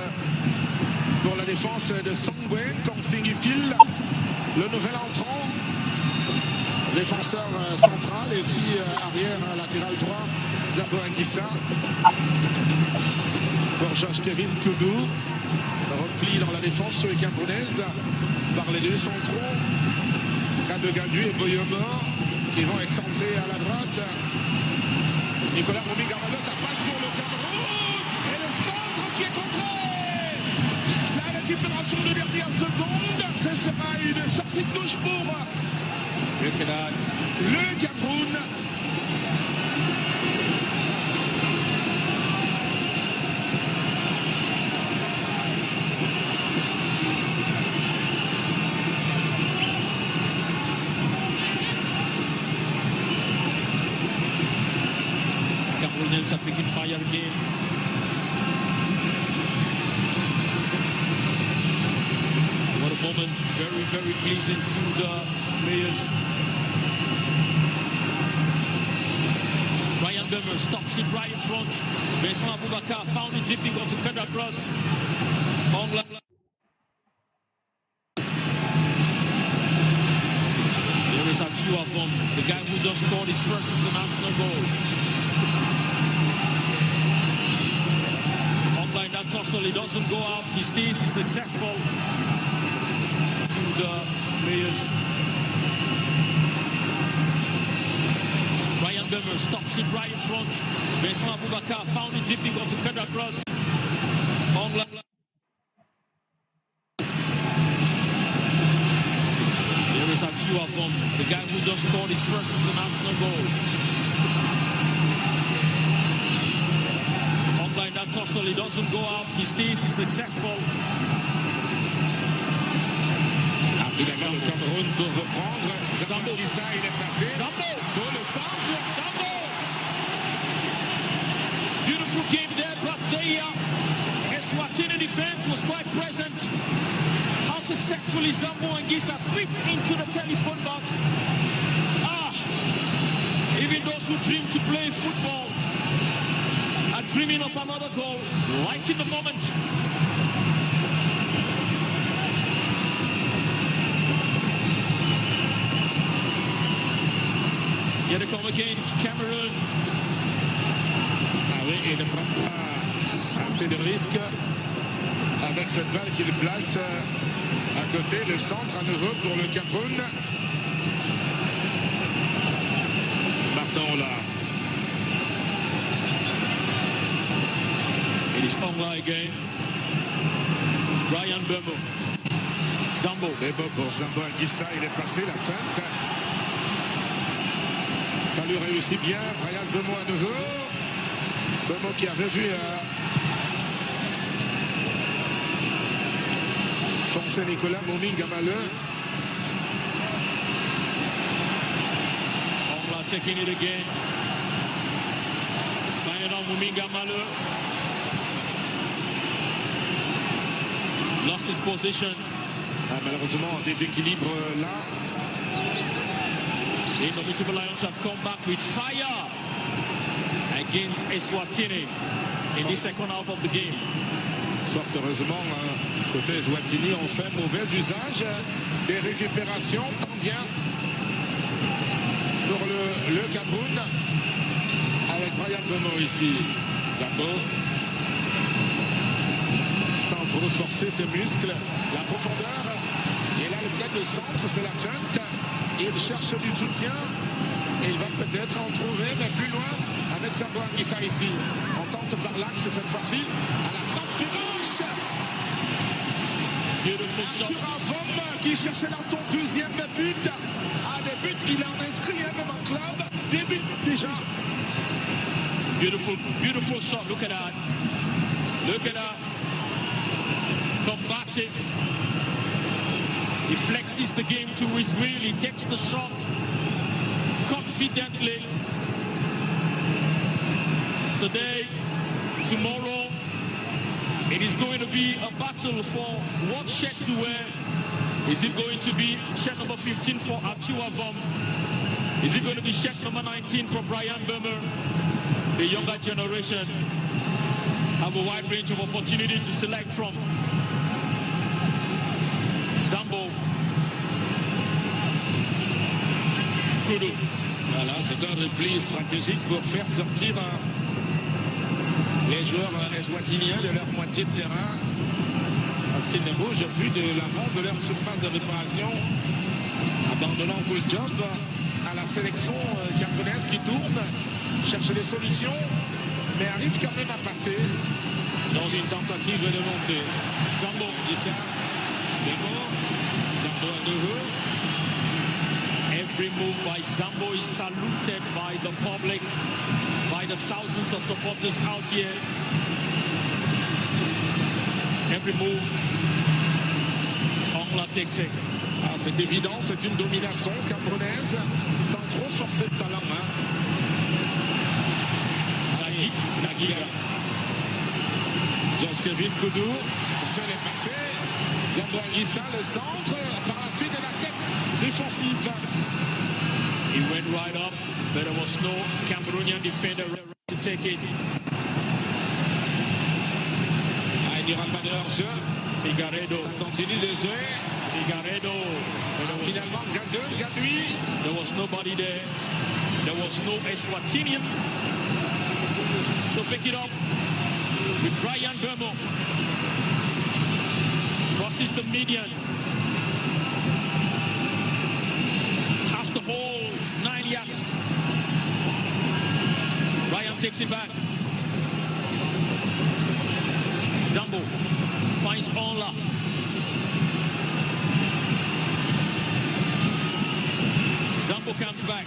pour la défense de Songwen, comme signifie le nouvel entrant. défenseur central et aussi arrière latéral droit, Zabo Anguissa. Pour Georges Kevin Koudou, repli dans la défense camerounaise par les deux centraux, Kadegandu et Boyomo, qui vont excentrer à la droite. Nicolas Moumi-Gamalo, ça passe pour le Cameroun, et le centre qui est contré. La récupération de dernière seconde, ce sera une sortie de touche pour le Cameroun. Cameroonians are picking fire again. What a moment, very, very pleasing to the players. Ryan Bemmer stops it right in front. Vincent Aboubakar found it difficult to cut across. There is a few of them. The guy who just scored his first international goal. Online that tussle, he doesn't go out. He stays, he's successful. To the players. Ryan Bemmer stops it right in front. Vincent Aboubakar found it difficult to cut across. There is a few of them. The guy who just scored his first international goal. Online that tussle, he doesn't go out. He stays, he's successful. Finalement, le Cameroun pour reprendre. Zambo Issa, il est passé. Zambo pour le centre. Zambo. Beautiful game there, but the Eswatini defense was quite present. How successfully Zambo Anguissa slipped into the telephone box. Even those who dream to play football are dreaming of another goal, like in the moment. Here they come again, Cameroun. Ah oui, il ne prend pas assez de risques avec cette balle qu'il place à côté, le centre à nouveau pour le Cameroun. Martin là. It is Ongla again. Brian Bembo. Zambo. Bembo pour Zambo Anguissa, il est passé la feinte. Ça lui réussit bien, Brian Bembo à nouveau. Bembo qui avait vu foncer Nicolas Moumi-Gamalo. Ongla taking it again. Finding out Moumi-Gamalo. Lost his position. Malheureusement, un déséquilibre là. The Indomitable Lions have come back with fire against Eswatini in the second half of the game. Fort heureusement, côté Eswatini, on fait mauvais usage des récupérations, tant bien pour le Cameroun avec Brian Bembo ici. Zambo, sans trop forcer ses muscles, la profondeur, et là peut-être le centre, c'est la feinte. Il cherche du soutien et il va peut-être en trouver, mais plus loin avec Zambo Anguissa ici. On tente par l'axe cette fois-ci à la frappe du gauche. Arthur Avom qui cherchait dans son deuxième but. Des buts qu'il en inscrit même en club. Des buts déjà. Beautiful, beautiful shot. Look at that. Look at that. Combative. He flexes the game to his will. He takes the shot confidently. Today, tomorrow, it is going to be a battle for what shirt to wear. Is it going to be shirt number 15 for Arthur Avom? Is it going to be shirt number 19 for Brian Bemmer? The younger generation have a wide range of opportunity to select from. Zambo. Voilà, c'est un repli stratégique pour faire sortir les joueurs eswatiniens de leur moitié de terrain parce qu'ils ne bougent plus de l'avant de leur surface de réparation, abandonnant tout le job à la sélection camerounaise qui tourne, cherche des solutions, mais arrive quand même à passer dans une tentative de montée. Zambo, ici, Zambo à nouveau. Every move by Zambo is saluted by the public, by the thousands of supporters out here. Every move, Ongla takes it. Ah, c'est évident, c'est une domination camerounaise sans trop forcer le talent. Nagui. Georges Kevin Koudou. Attention, elle est passée. Zambo Anguissa, le centre. Par la suite de la tête défensive. He went right up, but there was no Cameroonian defender to take it. Ah, il n'y aura pas de hors-jeu. Figueiredo. Ça continue de jouer. Figueiredo. Finalement, Gadui. There was nobody there. There was no Eswatinian. So pick it up with Brian Bermo. Crosses the median. Has the whole 9 yards. Brian takes it back. Zambo finds Onla. Zambo comes back.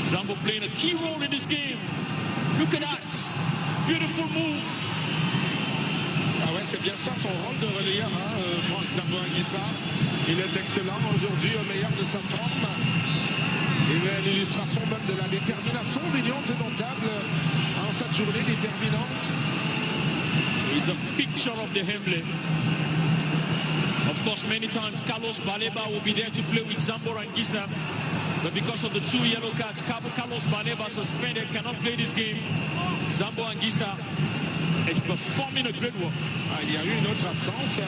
Zambo playing a key role in this game. Look at that. Beautiful move. Ah ouais, c'est bien ça son rôle de relayeur, Franck Zambo Anguissa. Il est excellent aujourd'hui, au meilleur de sa forme. Il est l'illustration même de la détermination des Lions indomptables en cette journée déterminante. He's a picture of the Hemley. Of course, many times Carlos Baleba will be there to play with Zambo Anguissa. But because of the 2 yellow cards, Carlos Baleba suspended, cannot play this game. Zambo Anguissa is performing a great work. Ah, il y a eu une autre absence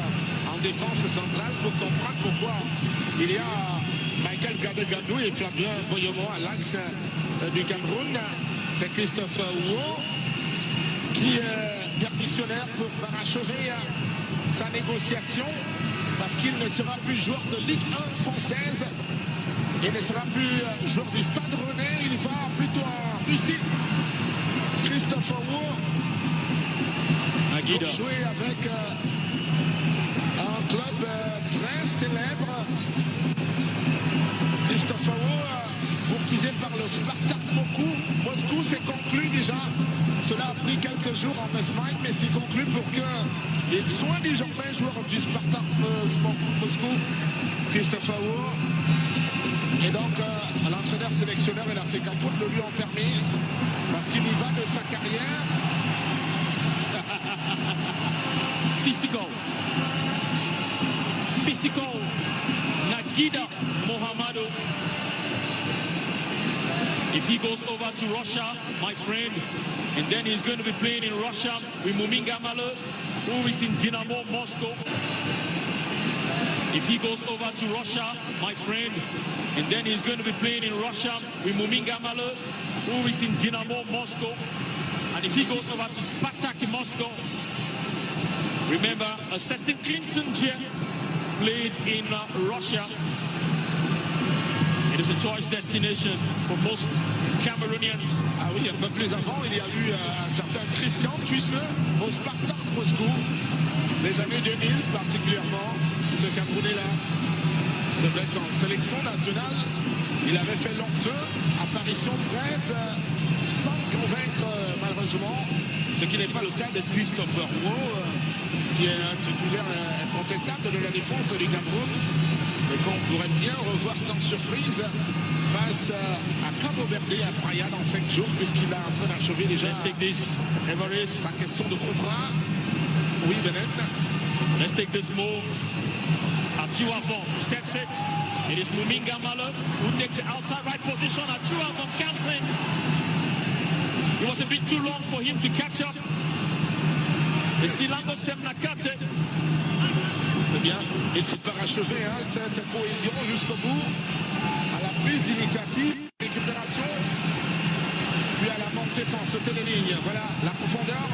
en défense centrale pour comprendre pourquoi il y a Michael Gadegandou et Flavien Boyomo à l'axe du Cameroun. C'est Christophe Ouo qui est permissionnaire pour parachever sa négociation parce qu'il ne sera plus joueur de Ligue 1 française. Il ne sera plus joueur du Stade Rennais, il va plutôt en Russie. Christophe Ouo pour jouer avec un club très célèbre. Christophe Ouo, courtisé par le Spartak Moscou, c'est conclu déjà. Cela a pris quelques jours en Espagne, mais c'est conclu pour qu'il soit désormais joueur du Spartak Moscou. Christophe Ouo. Et donc, l'entraîneur sélectionneur et l'Africain Foot le lui ont permis, parce qu'il y va de sa carrière. Physical. Nagida Mohamado. If he goes over to Russia, my friend, and then he's going to be playing in Russia with Muminga Malo, who is in Dynamo Moscow. If he goes over to Russia, my friend, and then he's going to be playing in Russia with Muminga Malo, who is in Dynamo Moscow. And if he goes over to Spartak in Moscow, remember, a certain Clinton Jet played in Russia. It is a choice destination for most Cameroonians. Ah oui, un peu plus avant, il y a eu un certain Christian Tuisseux au Spartak Moscou. Les années 2000 particulièrement, ce Camerounais-là. C'est vrai qu'en sélection nationale, il avait fait long feu, apparition brève, sans convaincre malheureusement, ce qui n'est pas le cas de Christopher Ouo, qui est un titulaire incontestable de la défense du Cameroun, et qu'on pourrait bien revoir sans surprise face à Cabo Verde et à Praia dans 5 jours, puisqu'il est en train d'achever déjà sa question de contrat. Oui, Benen. Let's take this move. Atuafon sets it. It is Muminga Malo who takes it outside right position. Atuafon comes in. It was a bit too long for him to catch up. It's Silango Semnakate. C'est bien. Il faut parachever cette cohésion jusqu'au bout. À la prise d'initiative, récupération, puis à la montée sans sauter les lignes. Voilà la profondeur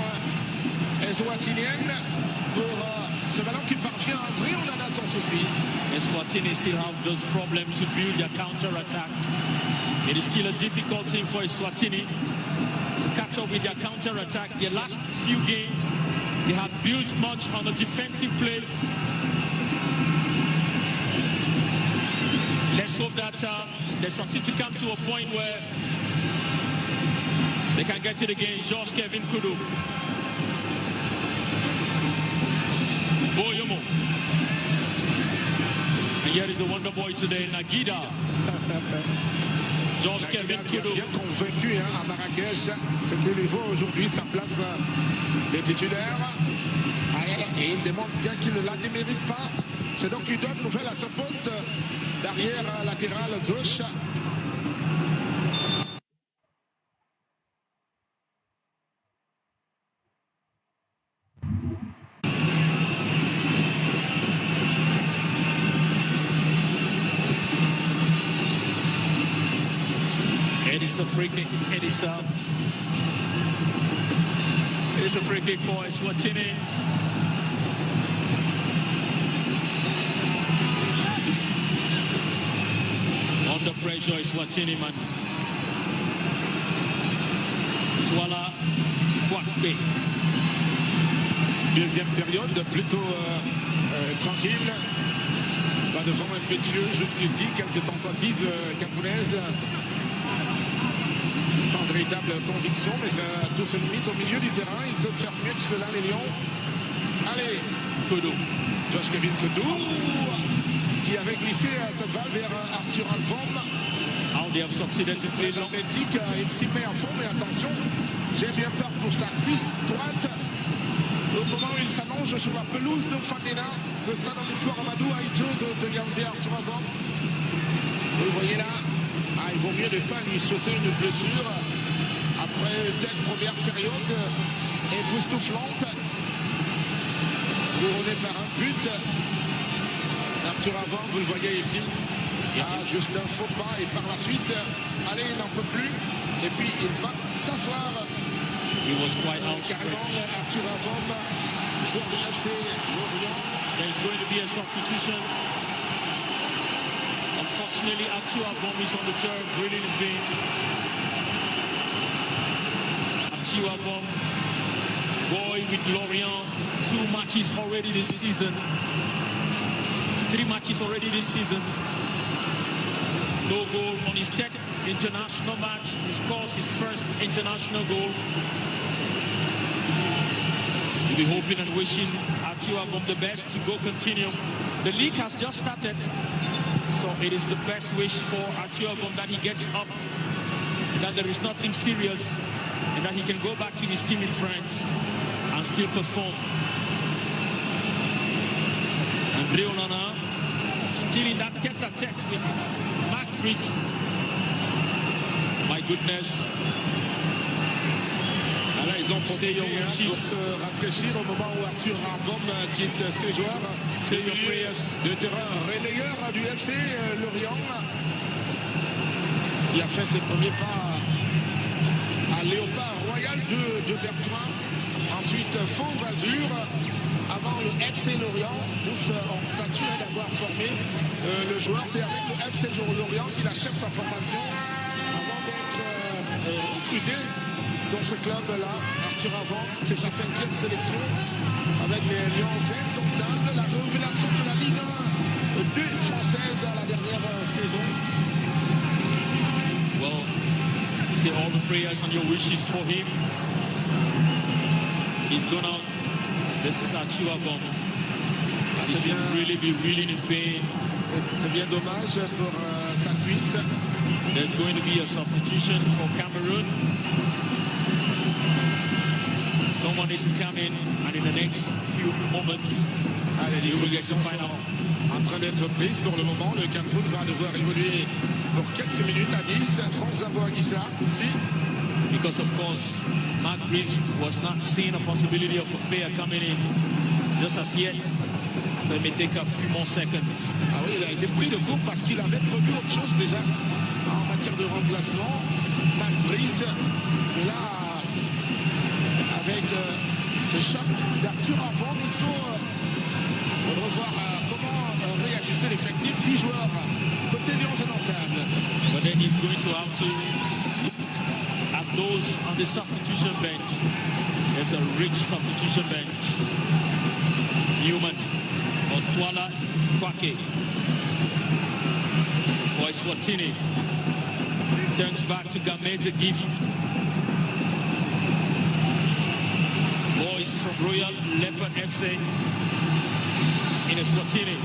eswatinienne pour ce ballon qui parvient à entrer. On en a sans souci. Eswatini still have those problems to build their counter-attack. It is still a difficult thing for Eswatini to catch up with their counter-attack. Their last few games, they have built much on the defensive play. Let's hope that they succeed to come to a point where they can get it again. George Kevin Kudu. Boyomo. And here is the wonder boy today, Nagida. George Kevin Kudu. Bien convaincu à Marrakech. C'est que lui vaut aujourd'hui sa place des titulaires. Et il démontre bien qu'il ne la démérite pas. C'est donc qu'il donne nouvelle à ce poste d'arrière latéral gauche. It is a free kick. It is a free kick for Eswatini. Under pressure, Eswatini, man. Touala Qualification. Deuxième période plutôt tranquille. Pas de vent impétueux jusqu'ici. Quelques tentatives camerounaises. Sans véritable conviction, mais ça, tout se limite au milieu du terrain. Ils peuvent faire mieux que cela, les Lions. Allez, Kodo. Josh Kevin Kodo, qui avait glissé sa balle vers Arthur Alphonse. Très athlétique, il s'y met à fond, mais attention, j'ai bien peur pour sa cuisse droite. Au moment où il s'allonge sur la pelouse de Fadena, le stade en espoir Amadou Aïdjo de Yaoundé, Arthur Alphonse. Vous le voyez là. Il vaut mieux ne pas lui sauter une blessure après une telle première période époustouflante. Couronné par un but. Arthur Avant, vous le voyez ici. Juste un faux pas et par la suite, allez, il n'en peut plus. Et puis il va s'asseoir. Carrément, Arthur Avant, joueur de FC Lorient. There's going to be a substitution. Unfortunately, Arthur Avom is on the turf, really in vain. Arthur Avom, boy with Lorient, 2 matches already this season. 3 matches already this season. No goal on his 10th international match. He scores his first international goal. We'll be hoping and wishing Arthur Avom the best to go continue. The league has just started. So it is the best wish for Arthur Avom that he gets up, that there is nothing serious, and that he can go back to his team in France and still perform. Andre Onana still in that tête-à-tête with Marc Brice. My goodness. Là, ils ont profité pour se rafraîchir au moment où Arthur Avom quitte ses joueurs. C'est le terrain relayeur du FC Lorient qui a fait ses premiers pas à Léopard Royal de Bertoin. Ensuite, Fauve Azur. Avant le FC Lorient, tous ont statué d'avoir formé le joueur. C'est avec le FC Lorient qu'il achève sa formation avant d'être recruté dans ce club-là. Arthur Avom, c'est sa 5e sélection avec les Lions indomptables, la révélation de la Ligue 1 française à la dernière saison. Well, say all the prayers and your wishes for him. He's gonna. This is Arthur Avom. He should really be reeling in pain. C'est bien dommage pour sa cuisse. There's going to be a substitution for Cameroun. Someone is coming, and in the next few moments, you will get to find out. En train d'être prise pour le moment, le Cameroun va devoir évoluer pour quelques minutes à 10. Franz Aboagissa ici. Because of course, Marc Brice was not seeing a possibility of a player coming in just as yet. So it may take a few more seconds. Ah oui, il a été pris de court parce qu'il avait prévu autre chose déjà en matière de remplacement. Mac Brice, mais là, avec ce choc d'Arthur avant, il faut revoir comment réajuster l'effectif. 10 joueurs côté Lions indomptables. But then he's going to have to look at those on the substitution bench. There's a rich substitution bench. Newman, Otwala Kwake for Eswatini. Turns back to Gamete Gift. Boys from Royal Leopard FC in Eswatini.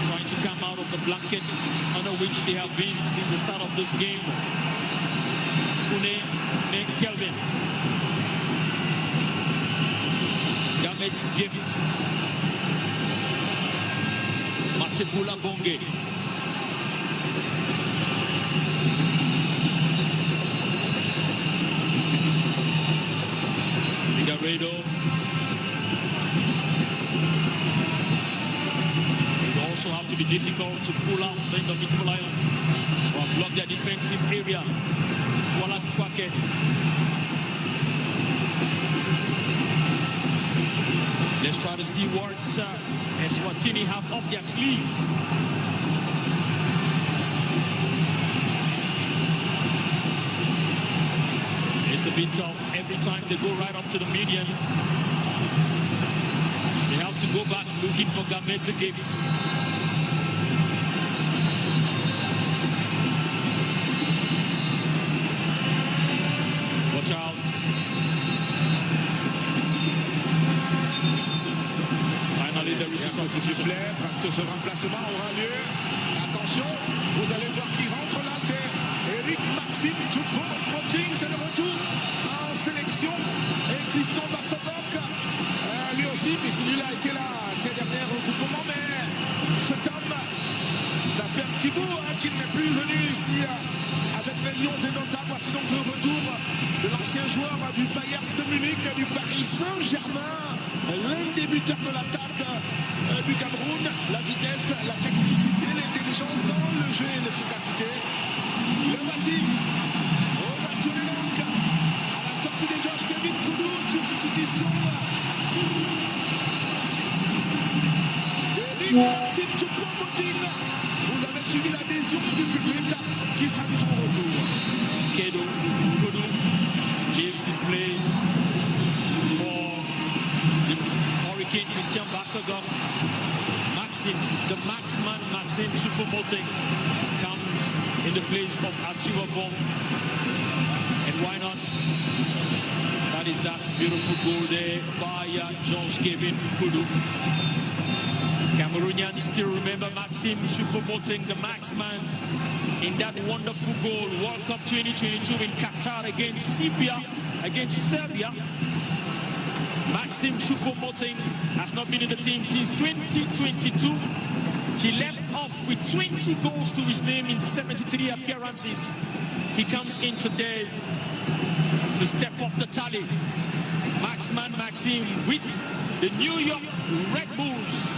Trying to come out of the blanket under which they have been since the start of this game. Une Kelvin. Gamet's Gift. Matepula Bonge. Figueiredo. It will also have to be difficult to pull out the Indomitable Lions or block their defensive area. Wala Kwake. Let's try to see what Eswatini have up their sleeves. It's a bit tough every time they go right up to the median. They have to go back looking for Gamet's Gift. Watch out. Finally, there is a substitution. Parce que ce remplacement aura lieu. Attention, vous allez voir qui rentre là, c'est Eric Maxime Choupo-Moting, c'est le retour en sélection. Et Christian Bassadok, lui aussi, puisqu'il a été là ces derniers regroupements, mais cet homme, ça fait un petit bout qu'il n'est plus venu ici avec les Lions et notables. Voici donc le retour de l'ancien joueur du Bayern de Munich, du Paris Saint-Germain, l'un des buteurs de l'attaque du Cameroun. La vitesse, la technicité, l'intelligence dans le jeu et l'efficacité. Le voici, ovationné donc à la sortie de Georges Kevin Koudou, substitution. Eric Maxime Choupo-Moting. Vous avez suivi l'adhésion du public qui salue son retour. Koudou leaves his place for the Hurricane Christian Bassadok. Maxime, the Maxman Maxime Choupo-Moting comes in the place of Achiwa Vom. And why not? That is that beautiful goal there by Georges Kevin Koudou. Cameroonians still remember Maxime Choupo-Moting, the Maxman, in that wonderful goal, World Cup 2022 in Qatar against Serbia. Maxime Choupo-Moting has not been in the team since 2022. He left off with 20 goals to his name in 73 appearances. He comes in today to step up the tally. Maxman Maxime with the New York Red Bulls.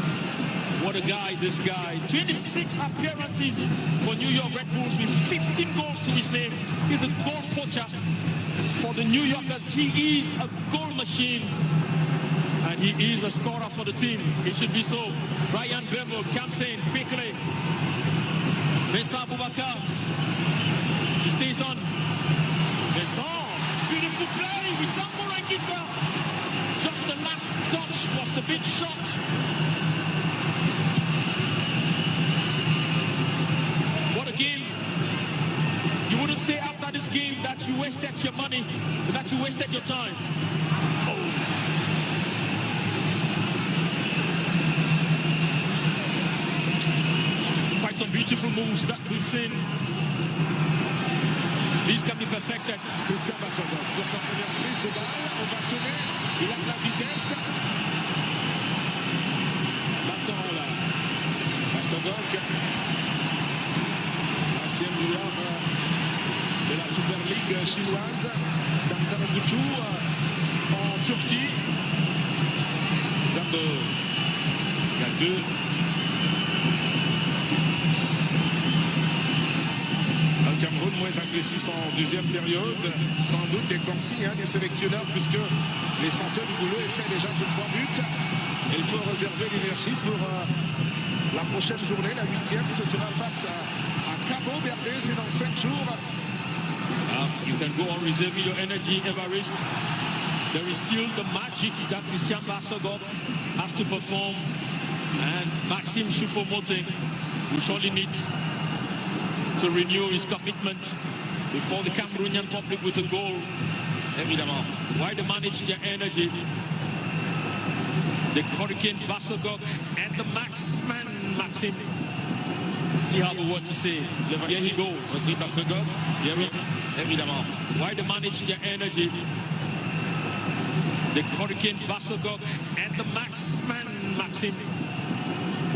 What a guy, this guy. 26 appearances for New York Red Bulls with 15 goals to his name. He's a goal poacher for the New Yorkers. He is a goal machine. And he is a scorer for the team. It should be so. Ryan Bevel comes in quickly. Vincent Boubacar. He stays on. Vincent. Beautiful play with Samuel Rangisa. Just the last touch was a big shot. What a game. You wouldn't say after this game that you wasted your money, that you wasted your time. Quite some beautiful moves that we've seen. These can be perfected. Christian Bassadok pour sa première prise de balle, ovationné, il a de la vitesse. Maintenant là, Bassadok, ancien joueur de la Super League chinoise, Damkarabuchu, en Turquie. Zambo. Il y a 2. Le Cameroun moins agressif en deuxième période. Sans doute des consignes des sélectionneurs puisque l'essentiel du boulot est fait déjà ces 3 buts. Et il faut réserver l'énergie pour la prochaine journée, la 8e. Ce sera face à Cabo Verde, c'est dans 5 jours. You can go on reserving your energy, Evarist. There is still the magic that Christian Bassogok has to perform. And Maxime Choupo-Moting will surely need to renew his commitment before the Cameroonian public with a goal. Évidemment. Why they manage their energy? The Hurricane Bassogok and the Maxman Maxime still have a word to say. Here he goes. Voici Bassogok. Évidemment. Why they manage their energy? The Hurricane Bassogok and the Maxman Maxime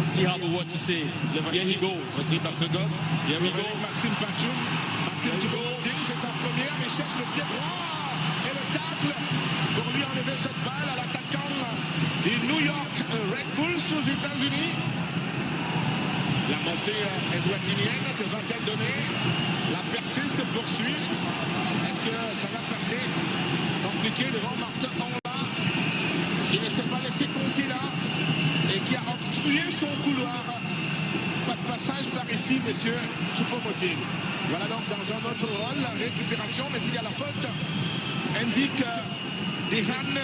still have a word to say. Here he goes. Voici Bassogok. Here we go. Maxime Pachoum. Maxime Choupo-Moting, c'est sa première, mais cherche le pied droit et le tacle pour lui enlever cette balle à l'attaquant du New York Red Bulls aux États-Unis. La montée eswatinienne, que va-t-elle donner? La percée se poursuit. Est-ce que ça va passer? Compliqué devant Martin Honla, qui ne s'est pas laissé compter là et qui a obstrué son couloir. Pas de passage par ici, monsieur Choupo-Moting. Voilà donc dans un autre rôle, la récupération, mais il y a la faute. Indique Dehan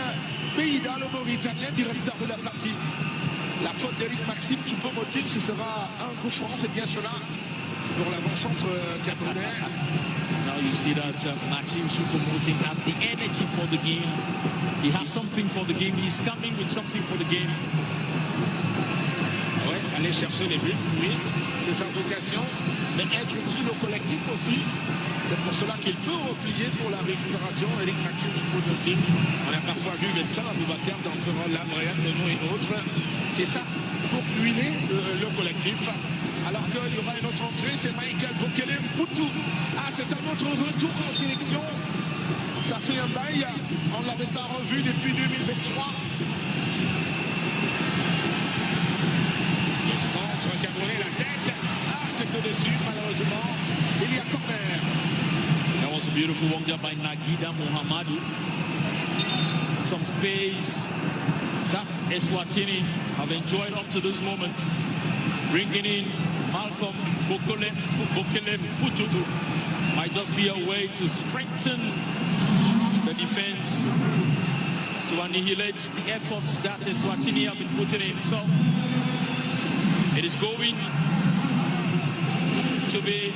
Beida, le Mauritanien, directeur de la partie. La faute d'Eric Maxime Choupo-Moting, ce sera un coup franc, c'est bien cela, pour l'avant-centre camerounais. Now you see that Maxime Choupo-Moting has the energy for the game. He has something for the game. He's coming with something for the game. Ouais, aller chercher les buts, oui, c'est sa vocation. Mais être utile au collectif aussi. C'est pour cela qu'il peut replier pour la récupération. Eric Maxime Choupo-Moting. On a parfois vu Médecin Aboubacar dans ce rôle-là, Brian Benoît et autres. C'est ça, pour huiler le collectif. Alors qu'il y aura une autre entrée, c'est Michael Bokele-Mputu. Ah, c'est un autre retour en sélection. Ça fait un bail. On ne l'avait pas revu depuis 2023. Le centre camerounais, la tête. Ah, c'est au-dessus, malheureusement. Il y a corner. That was a beautiful one there by Nagida Mohamadu. Some space that Eswatini have enjoyed up to this moment. Bringing in Malcolm Bokele-Mputu might just be a way to strengthen the defense, to annihilate the efforts that Eswatini have been putting in. So it is going to be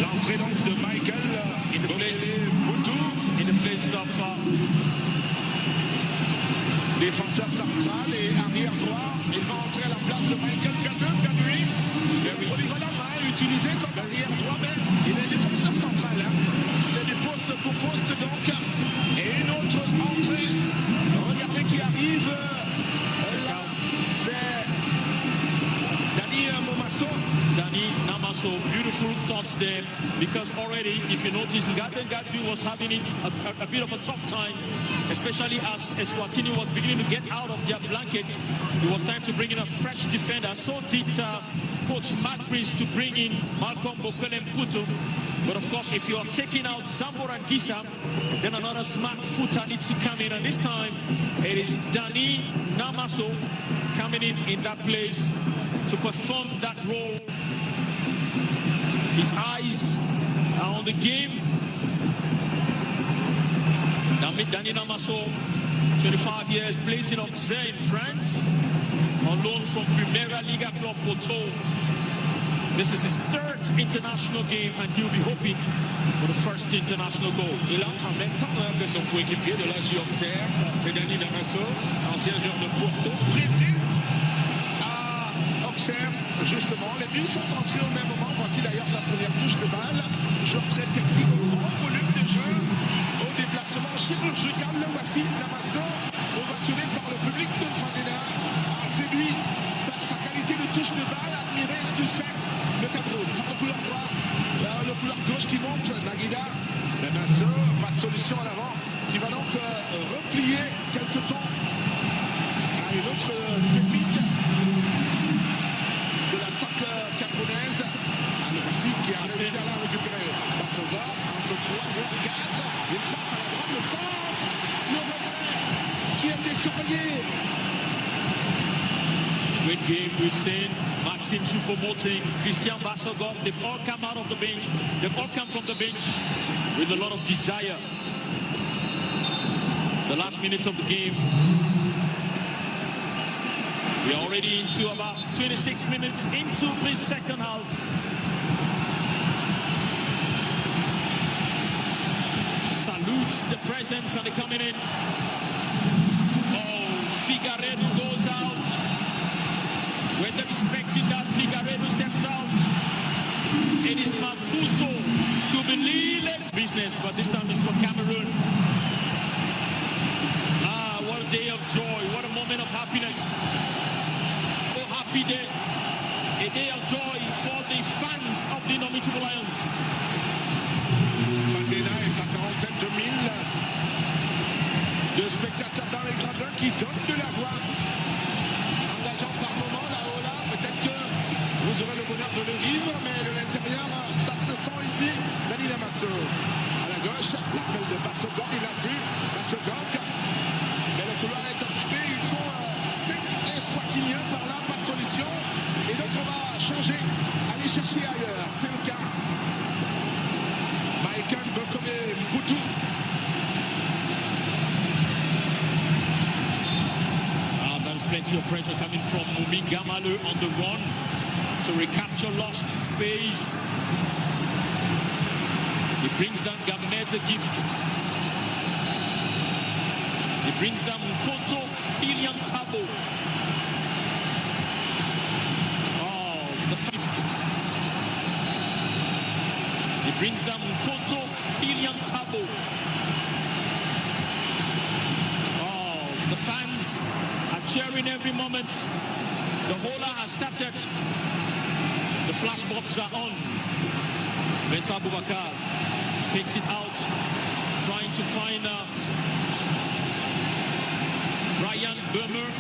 l'entrée donc de Michael in the place of défenseur central et arrière droit. Il va entrer à la place de Michael Gadui. Polyvalent, utilisé comme arrière droit, mais il est défenseur central. C'est du poste pour poste donc. Et une autre entrée. Regardez qui arrive. Là, c'est Dani Namaso, beautiful thoughts there, because already, if you notice, Gadui was having a bit of a tough time, especially as Eswatini was beginning to get out of their blanket. It was time to bring in a fresh defender. So did Coach Matt Priest to bring in Malcolm Bokele-Mputu. But of course, if you are taking out Zambor and Gisa, then another smart footer needs to come in. And this time, it is Dani Namaso coming in that place to perform that role. His eyes are on the game. Dani Namaso, 25 years, plays in Auxerre in France, on loan from Primera Liga Club Porto. This is his third international game and he'll be hoping for the first international goal. Il entre en même temps que son coéquipier de l'AJ Auxerre, c'est Dani Namaso, ancien joueur de Porto, prêté à Auxerre, justement. Les buts sont entrés au même moment. Voici d'ailleurs sa première touche de balle. Joueur très technique, au grand volume de jeu, au déplacement chirurgical. Le voici, Namaso, ovationné par le public de Fadena, séduit par sa qualité de touche de balle, admiré ce qu'il fait. Le Cameroun, par le couloir droit, le couloir gauche qui monte, Nagida, Namaso, pas de solution à l'avant. qui va donc replier quelque temps à une autre pépite de l'attaque camerounaise. Le voici qui a réussi à la récupérer. Barcelone, entre 3 joueurs, 4. Il passe à la droite, le centre. Le retrait qui a été surveillé. Great game we've seen. Maxime Choupo-Moting, Christian Bassogov, they've all come out of the bench. They've all come from the bench with a lot of desire. The last minutes of the game. We are already into about 26 minutes into this second half. Salutes the presence and they're coming in. Oh, Figueiredo goes out. When they're expecting that, Figueiredo steps out. It is Mafuso to believe it. Business, but this time it's for Cameroon. Ah, what a day of joy. What a moment of happiness. Oh, happy day. A day of joy for the fans of the Indomitable Lions. Fandena et sa quarantaine de mille de spectateurs dans les gradins qui donnent de la voix. Engageant par moment là-haut là, peut-être que vous aurez le bonheur de le vivre, mais de l'intérieur, ça se sent ici. Dani Lamasso à la gauche, l'appel de Bassogok, il a vu Bassogok, mais le couloir est obstrué, ils sont 5 Eswatiniens par là, pas de solution, et donc on va changer, aller chercher ailleurs, c'est le cas. Maïkan Bokome Mboutou. There's plenty of pressure coming from Mumingamalu on the run to recapture lost space. He brings down Gabinet's gift. He brings down Koto Filian Tabo. Oh, the fifth. He brings down Koto Filian Tabo. Oh, the fans are cheering every moment. The hola has started. The flashbulbs are on. Bessa Boubacar takes it out, trying to find Ryan Burmer,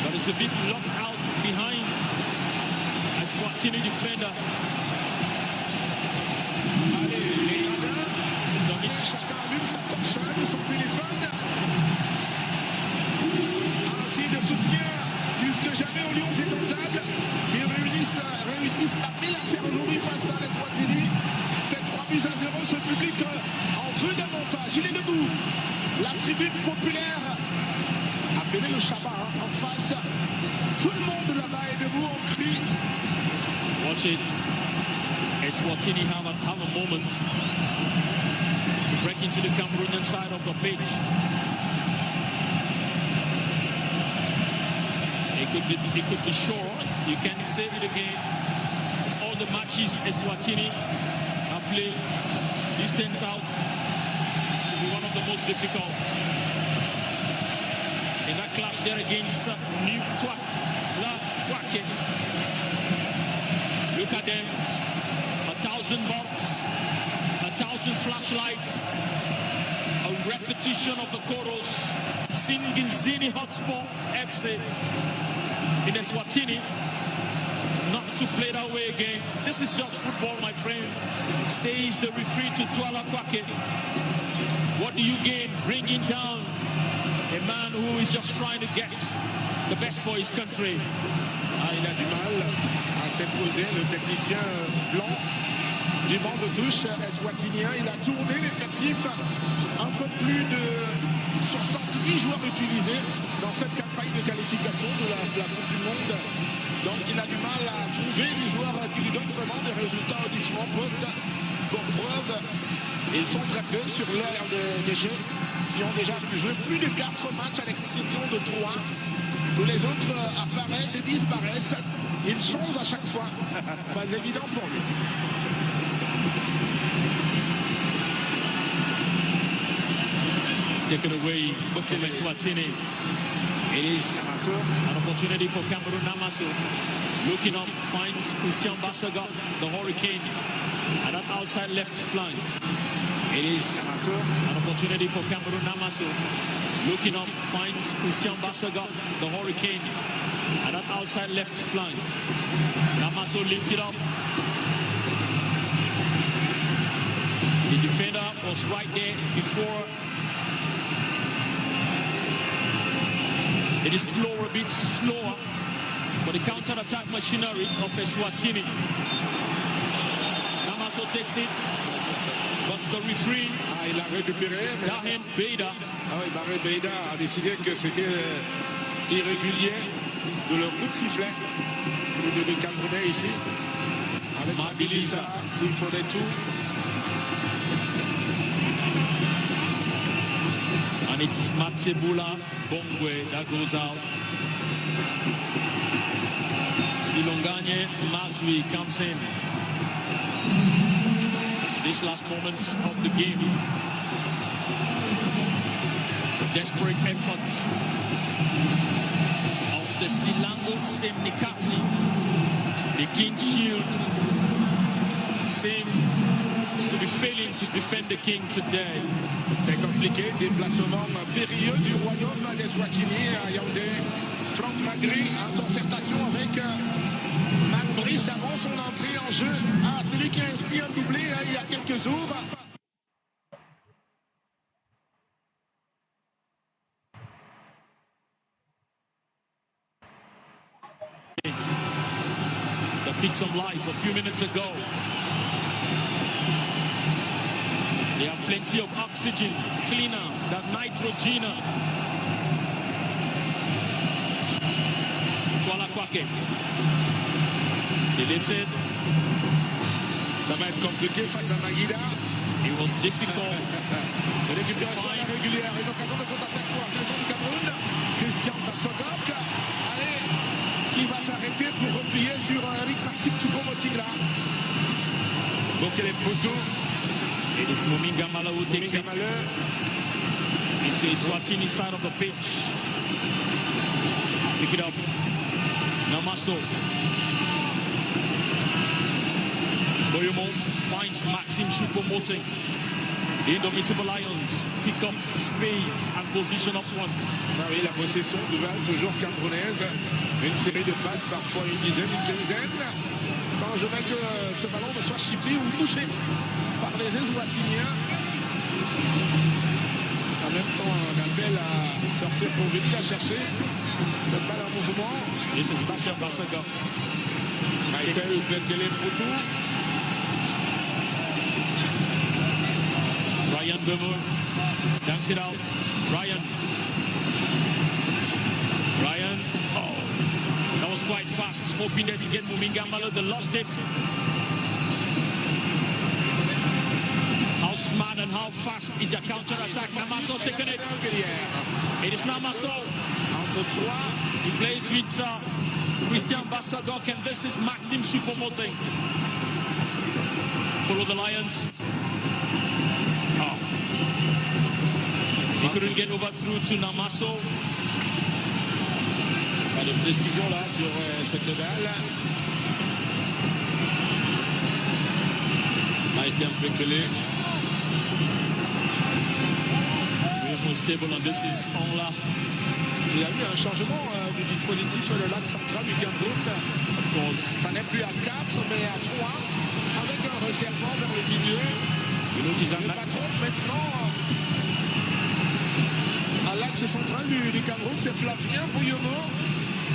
but it's a bit locked out behind a Eswatini defender. Allez, les gradins, chacun allume sa torchade et son téléphone. Un signe de soutien plus que jamais aux Lions étendables qui réussissent à bien la faire aujourd'hui face à l'Eswatini. C'est 3-0, ce public en feu de montage. Il est debout. La tribune populaire, appelée le Shabbat en face. Tout le monde là-bas est debout, on crie. Watch it. Eswatini have a moment to break into the Cameroonian side of the pitch. It could be sure you can save it again. Of all the matches Eswatini have played, this turns out to be one of the most difficult. In that clash there against New La Quake. Look at them. 1,000 bombs, 1,000 flashlights, a repetition of the chorus. Singizini Hotspot FC in Eswatini, not to play that way again. This is just football, my friend, says the referee to Twala Kwake. What do you gain bringing down a man who is just trying to get the best for his country? Il a du mal à s'imposer, le technicien blanc du banc de touche eswatinien. Il a tourné l'effectif, un peu plus de 70 joueurs utilisés dans cette campagne de qualification de la Coupe du Monde. Donc il a du mal à trouver des joueurs qui lui donnent vraiment des résultats aux différents postes. Pour preuve, ils sont très peu sur l'aire de jeu, qui ont déjà joué plus de 4 matchs à l'exception de 3. Tous les autres apparaissent et disparaissent. Ils changent à chaque fois. Pas évident pour lui. Taken away from Eswatini. It is an opportunity for Cameroun. Namasso looking up, finds Christian Bassaga, the Hurricane, at that outside left flank. It is an opportunity for Cameroun. Namaso looking up, finds Christian Bassaga, the Hurricane, at that outside left flank. Namaso lifts it up. The defender was right there before. It is slower, a bit slower for the counter-attack machinery of Eswatini. Namaso takes it, but the referee, il a récupéré. Dahem Beida. Dahem Beida a décidé que c'était irrégulier de leur coup de sifflet. Le Camerounais ici, avec Mabilisa, s'il faudrait tout. And it is Matsebula Bongwe that goes out. Silonganye Mazwi comes in. These last moments of the game. The desperate efforts of the Silango Semnikati. The King Shield seems to be failing to defend the King today. C'est compliqué, déplacement périlleux du royaume d'Eswatini à Yaoundé. Franck Magri en concertation avec Mac Brice avant son entrée en jeu. Ah, celui qui a inscrit un doublé il y a quelques jours. That picked some life a few minutes ago. They have plenty of oxygen, cleaner than nitrogen. Toala Kwake. Deleted. Ça va être compliqué face à Maguida. It was difficult. Récupération régulière. Une occasion de contre-attaque pour la saison du Cameroun. Christian Tassogok. Allez, qui va s'arrêter pour replier sur Eric Maxime Choupo-Moting là. Donc elle est poteau. It is Muminga Mala who takes it into Eswatini side of the pitch. Pick it up. Namaso. Boyomo finds Maxime Choupo-Moting. The Indomitable Lions pick up space and position up front. Ah oui, la possession de balle toujours camerounaise. Une série de passes, parfois une dizaine, une quinzaine. Sans jamais que ce ballon ne soit chippé ou touché par les Eswatiniens. En même temps, un appel à sortir pour venir la chercher. Cette balle en mouvement. Et c'est Christian Bassaga. Michael Bekele-Poutou. Ryan Bemur dunks it out. Ryan. Oh, that was quite fast. Hoping that to get Muminga Mala. They lost it. How smart and how fast is your counter-attack? Namaso taking it. It is Namaso. Entre trois. He plays with Christian Bassaga, and this is Maxime Choupo-Moting. Follow the Lions. Oh. He couldn't get over through to Namaso. Pas de précision là sur cette balle. A été un peu collé. We're stable and this is Onla. Il y a eu un changement du dispositif sur le lac central du Cameroun. Ça n'est plus à 4 mais à 3 avec un resserrement vers le milieu. Le patron maintenant à l'axe central du Cameroun, c'est Flavien Bouillonneau.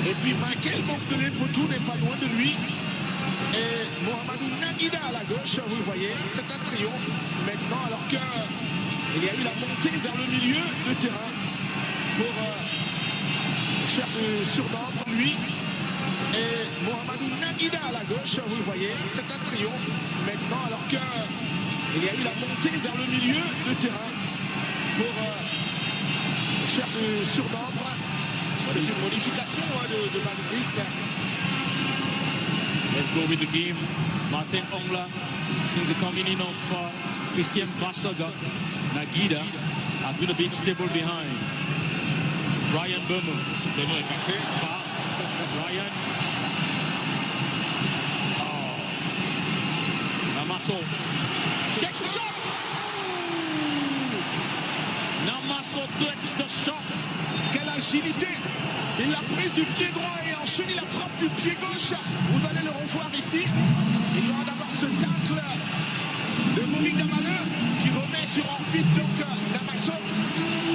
Et puis Michael Bekele-Poutou n'est pas loin de lui. Et Mohamedou Naguida à la gauche, vous le voyez, c'est un trio. Maintenant, alors qu'il y a eu la montée vers le milieu de terrain pour faire du surnombre, lui. Et Mohamedou Naguida à la gauche, vous le voyez, c'est un trio. Maintenant, alors qu'il y a eu la montée vers le milieu de terrain pour faire du surnombre. C'est une modification de Maurice. Let's go with the game. Martin Ongla, since the coming in of Christian Bassaga, Naguida has been a bit stable behind. Ryan Bemur. Bemur est passé. Fast. Ryan. Oh. Namaso. Takes the shot. deflects the shots. Quelle agilité! Il l'a prise du pied droit et enchaîné la frappe du pied gauche. Vous allez le revoir ici. Il y aura d'abord ce tacle de Moumi Gamaleu qui remet sur orbite donc Namassov.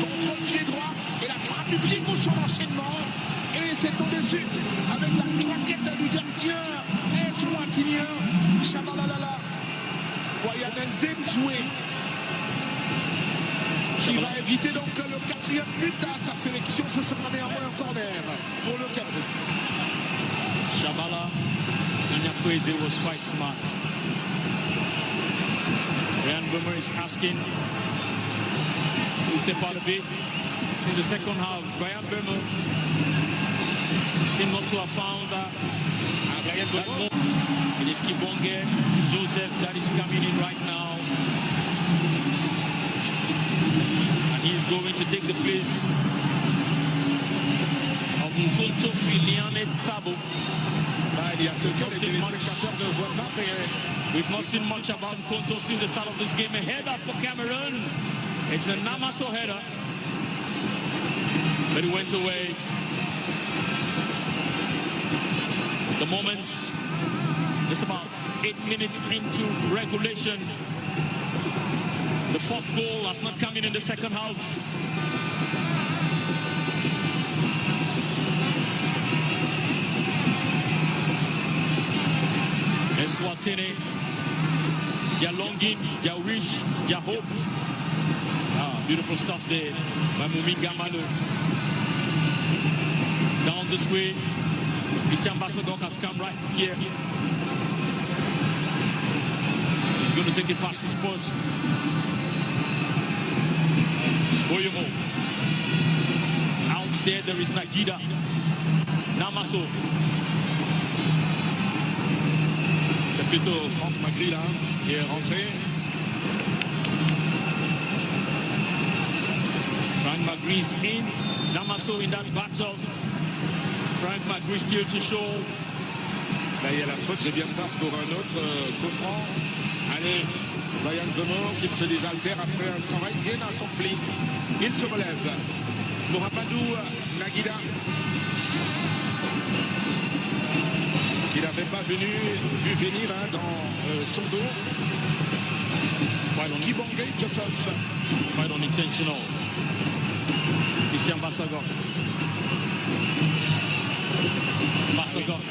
Contrôle pied droit et la frappe du pied gauche en enchaînement. Et c'est au-dessus avec la claquette du gardien Eswatinien. Chabalalala. Wayan Nzemzoué qui va éviter donc le 4e but à sa sélection. Ce sera néanmoins un corner pour le Cameroun. Shabala Anyakweze was quite smart. Ryan Boomer is asking to step out a bit. Since the second half, Ryan Boomer seemed not to have found that goal. It is Kibonge Joseph that is coming in right now. And he's going to take the place of Nkonto Filiane Tabo. We've not seen much about Nkonto since the start of this game. A header for Cameroon. It's a Namaso header. But it went away. The moment, just about 8 minutes into regulation. The 4th goal has not come in the second half. Eswatini, their longing, their wish, their hopes. Beautiful stuff there by Moumi Gamaleu. Down this way, Christian Bassogok has come right here. He's going to take it past his post. Boyomo. Out there is Nagida. Namaso. C'est plutôt Franck Magri là qui est rentré. Frank Magri is in. Namaso in that battle. Frank Magri still to show. Là, il y a la faute, j'ai bien peur pour un autre coup franc. Allez, Ryan Boomer qui se désaltère après un travail bien accompli. Il se relève. Mohamedou Nagida, qui n'avait pas vu venir dans son dos. Kibonge Joseph. Quite unintentional. Christian Bassogok. Bassogok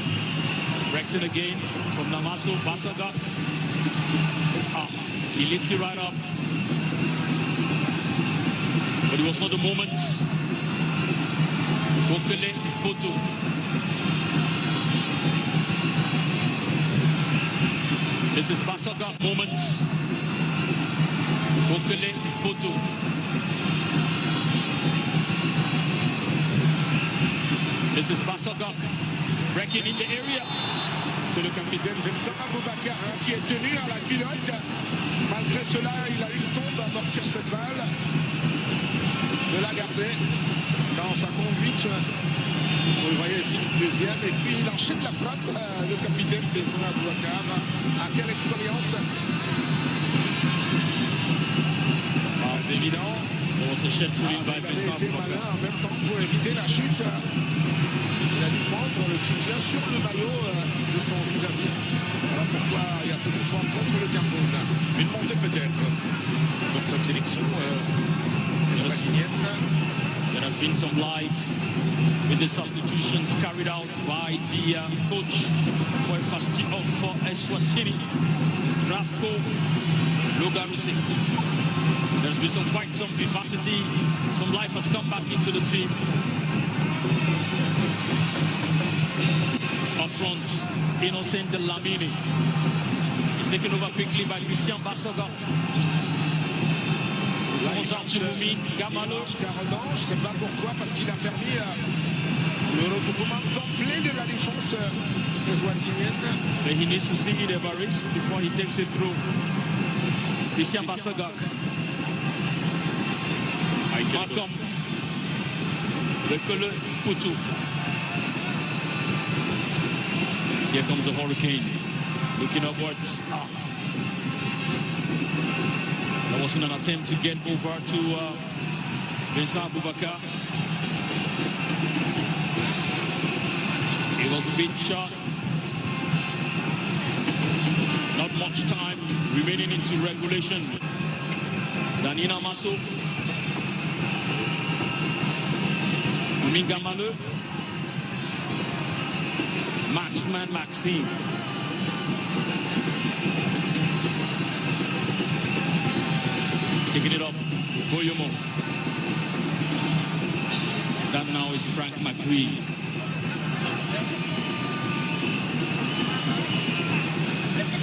breaks it again from Namaso. Bassogok. He lifts it right up. But it was not the moment. Okele Poto. This is Bassogok moment. Okele Poto. This is Bassogok breaking in the area. C'est le capitaine Vincent Aboubakar qui est tenu à la culotte. Malgré cela, il a eu le temps d'amortir cette balle, de la garder dans sa conduite. Vous le voyez ici, le deuxième. Et puis il enchaîne la frappe, le capitaine Vincent Aboubakar. À quelle expérience! Pas évident. Bon, c'est cher pour lui, il a été malin en même temps pour éviter la chute. Il a dû prendre le soutien sur le maillot de son vis-à-vis. Voilà pourquoi il y a ce coup franc contre le Cameroun. Une montée peut-être pour cette sélection eswatinienne. There has been some life with the substitutions carried out by the coach for Eswatini, Rafko Logaruse. There's been quite some vivacity. Some life has come back into the team. Up front, Innocent Lamini is taken over quickly by Christian Bassogok. Gamalo, je ne sais pas pourquoi, parce qu'il a permis le regroupement complet de la défense eswatinienne. But he needs to see it Everest before he takes it through. Christian Bassogok. Malcolm. Rekele Putu. Here comes the Hurricane. Looking upwards. That wasn't an attempt to get over to Vincent Aboubakar. It was a big shot. Not much time remaining into regulation. Danina Masso. Minga Male. Maxman Maxime. Taking it up. Boyomo. That now is Frank McGree.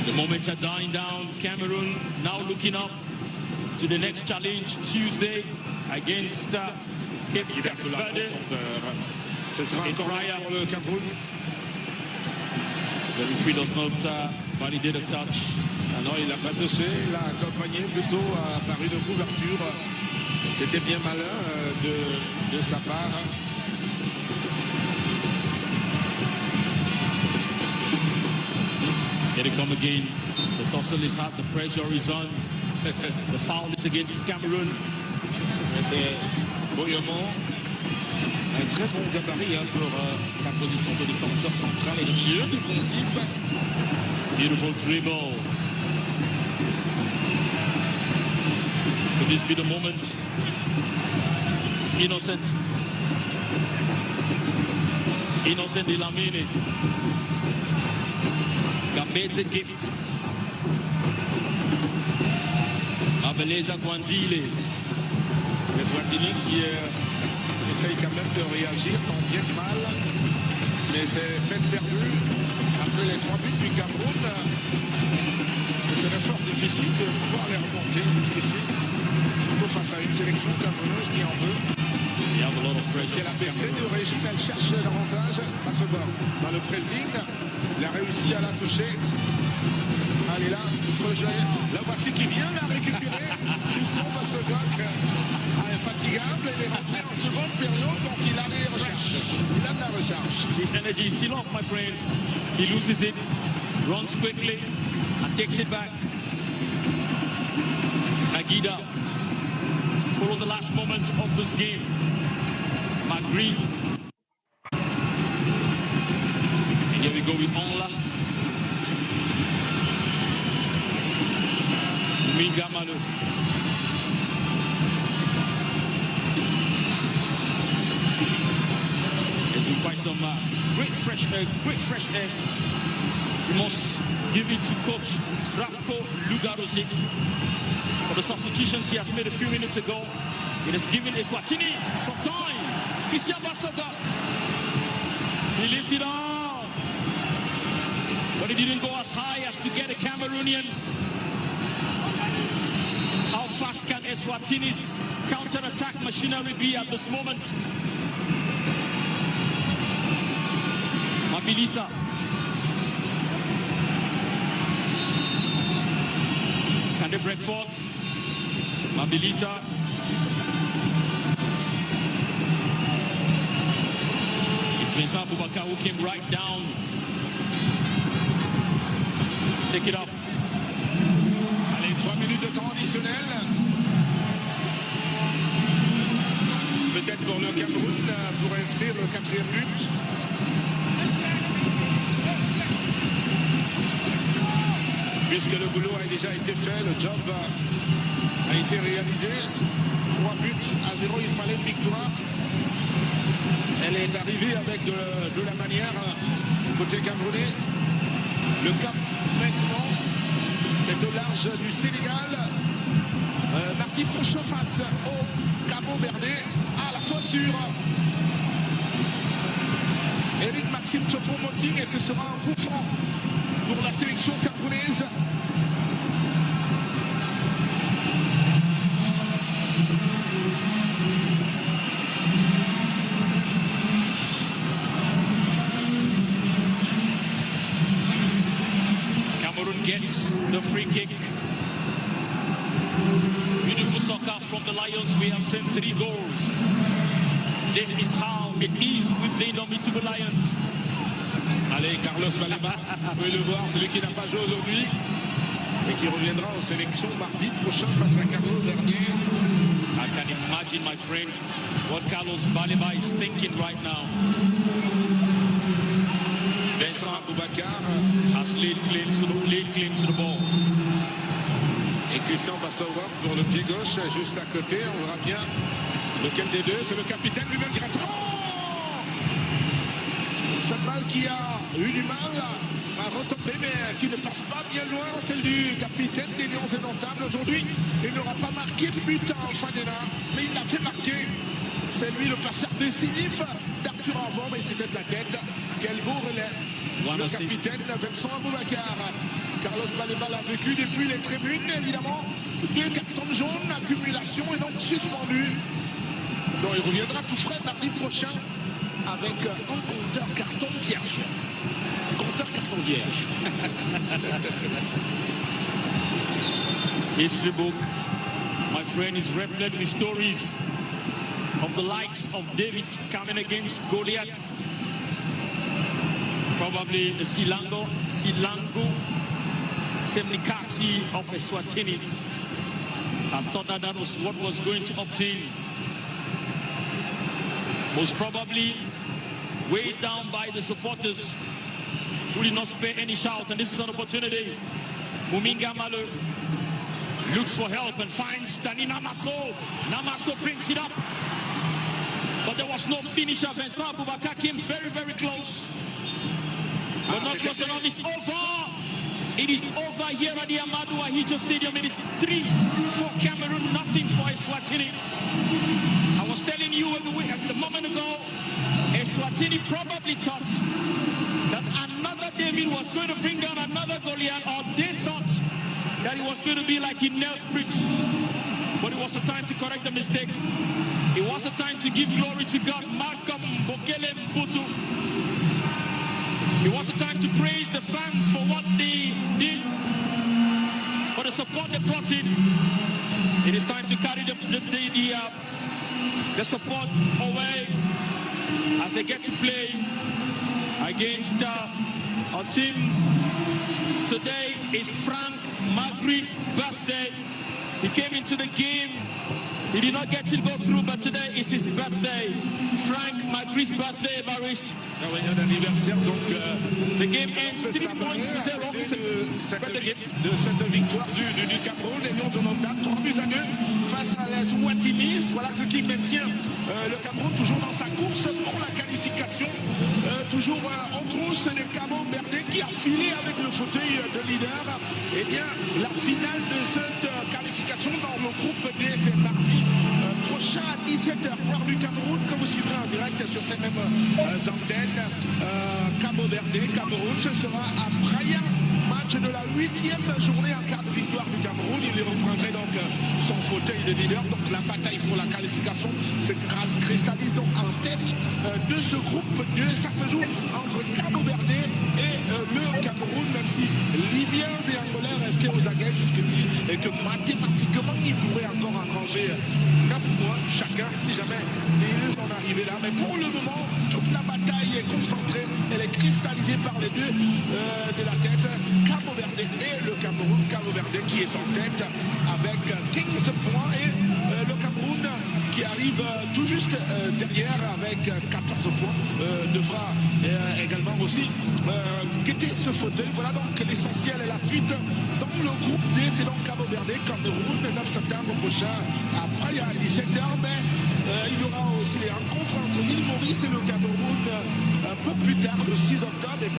The moments are dying down. Cameroon now looking up to the next challenge Tuesday against Cape Verde. Ce sera un corner pour le Cameroun. The referee does not validate a touch. Ah non, il n'a pas touché, il a accompagné plutôt par une couverture. C'était bien malin de sa part. Here they come again. The tussle is hot, the pressure is on. The foul is against Cameroon. C'est Boyomon. Un très bon gabarit pour sa position de défenseur central et de milieu du principe. Beautiful dribble. Could this be the moment? Innocent Ilamine. Gambete gift. Abeleza Gwandile. Eswatini qui essaye quand même de réagir, tant bien que mal. Mais c'est peine perdue. Après les 3 buts du Cameroun, c'est un effort difficile de pouvoir les remonter jusqu'ici. Surtout face à une sélection camerounaise qui en veut. Qui est la PC de régime, elle cherche l'avantage. Massovor dans le pressing. Il a réussi à la toucher. Allez là, il faut le jouer. La voici qui vient la récupérer. Christian Massovor infatigable. Il est rentré en seconde période, donc il a les recherches. Il a de la recherche. His energy is still off, my friend. He loses it, runs quickly, and takes it back. Magida, follow the last moments of this game. McGree. And here we go with Onla. Minga Male. There's been quite some great fresh air. We must give it to Coach Zdravko Lugarosi for the substitutions he has made a few minutes ago. It has given Eswatini some time. Christian Bassaga. He lifts it up. But he didn't go as high as to get a Cameroonian. How fast can Eswatini's counter-attack machinery be at this moment? Mabilisa. Can they break forth? Mabilisa. It's Vincent Aboubakar who came right down. Take it up. Allez, 3 minutes de temps additionnel. Peut-être pour le Cameroun pour inscrire le 4e but. Puisque le boulot a déjà été fait, le job a été réalisé. 3 buts à 0, il fallait une victoire. Elle est arrivée avec de la manière côté camerounais. Le cap maintenant, c'est au large du Sénégal. Mardi prochain face au Cabo Verde à la voiture. Eric Maxime Choupo-Moting et ce sera un coup franc pour la sélection camerounaise. Cameroon gets the free kick. Beautiful soccer from the Lions. We have sent 3 goals. This is how it is with the indomitable Lions. Allez, Carlos Baleba, vous pouvez le voir, celui qui n'a pas joué aujourd'hui et qui reviendra en sélection mardi prochain face à Cabo Verde. I can imagine, my friend, what Carlos Baleba is thinking right now. Vincent Aboubakar has laid claim to the ball. Et Christian va savoir pour le pied gauche, juste à côté. On verra bien lequel des deux. C'est le capitaine lui-même directement. Cette balle qui a eu du mal à retomber, mais qui ne passe pas bien loin. Celle du capitaine des Lions Indomptables. Aujourd'hui, il n'aura pas marqué de but en fin d'élan, mais il l'a fait marquer. C'est lui le passeur décisif d'Arthur Avant, mais c'était de la tête. Quel beau relais. Le capitaine Vincent Aboubakar. Carlos Baleba l'a vécu depuis les tribunes, évidemment. 2 cartons jaunes, accumulation et donc suspendu. Donc il reviendra tout frais mardi prochain avec un compteur carton vierge. Compteur carton vierge. History book, my friend, is replete with stories of the likes of David coming against Goliath. Probably the Silango Semnikati of Eswatini. I thought that was what was going to obtain. Most probably weighed down by the supporters who did not spare any shout, and this is an opportunity. Muminga Malo looks for help and finds Dani Namaso. Namaso brings it up, but there was no finisher. Vincent Aboubakar came very, very close, but not close enough. It's over. It is over here at the Amadou Ahidjo Stadium. It is 3 for Cameroon, nothing for Eswatini. I was telling you a moment ago, Eswatini probably thought that another David was going to bring down another Goliath, or they thought that it was going to be like in Nels Bridge. But it was a time to correct the mistake. It was a time to give glory to God. Malcolm Bokele Mputu. It was a time to praise the fans for what they did, for the support they brought in. It is time to carry the support away as they get to play against our team. Today is Frank Magri's birthday. He came into the game. He did not get to go through, but today is his birthday. Frank Magri's birthday, Barist. The game ends 3 points to 0. De cette victoire du Cameroun, les Lions Indomptables, 3-2 face à l'Eswatini. Voilà ce qui maintient le Cameroun toujours dans sa course pour la qualification. Toujours en trousse, le Cabo Verde qui a filé avec le fauteuil de leader. Eh bien, la finale de cette qualification dans le groupe D, c'est mardi prochain à 17h, heure du Cameroun, que vous suivrez en direct sur ces mêmes antennes. Cabo Verde, Cameroun, ce sera à Praia, match de la 8e journée en quart de victoire du Cameroun. Il reprendrait donc son fauteuil de leader. Donc la bataille pour la qualification se cristallise donc en tête de ce groupe 2. Ça se joue entre Cabo Verde et le Cameroun, même si Libyens et Angolais restaient aux aguets jusqu'ici et que mathématiquement ils pourraient encore engranger 9 points chacun si jamais ils en arrivaient là. Mais pour le moment, toute la bataille est concentrée, elle est cristallisée par les deux de la tête, Cabo Verde et le Cameroun. Cabo Verde qui est en tête avec 15 points et le Cameroun qui arrive tout juste derrière avec 14 points devra également aussi quitter ce fauteuil. Voilà donc l'essentiel et la fuite dans le groupe D. C'est donc Cabo Verde, Cameroun, le 9 septembre prochain après à 17h. Mais il y aura aussi les rencontres entre l'île Maurice et le Cameroun un peu plus tard, le 6 octobre.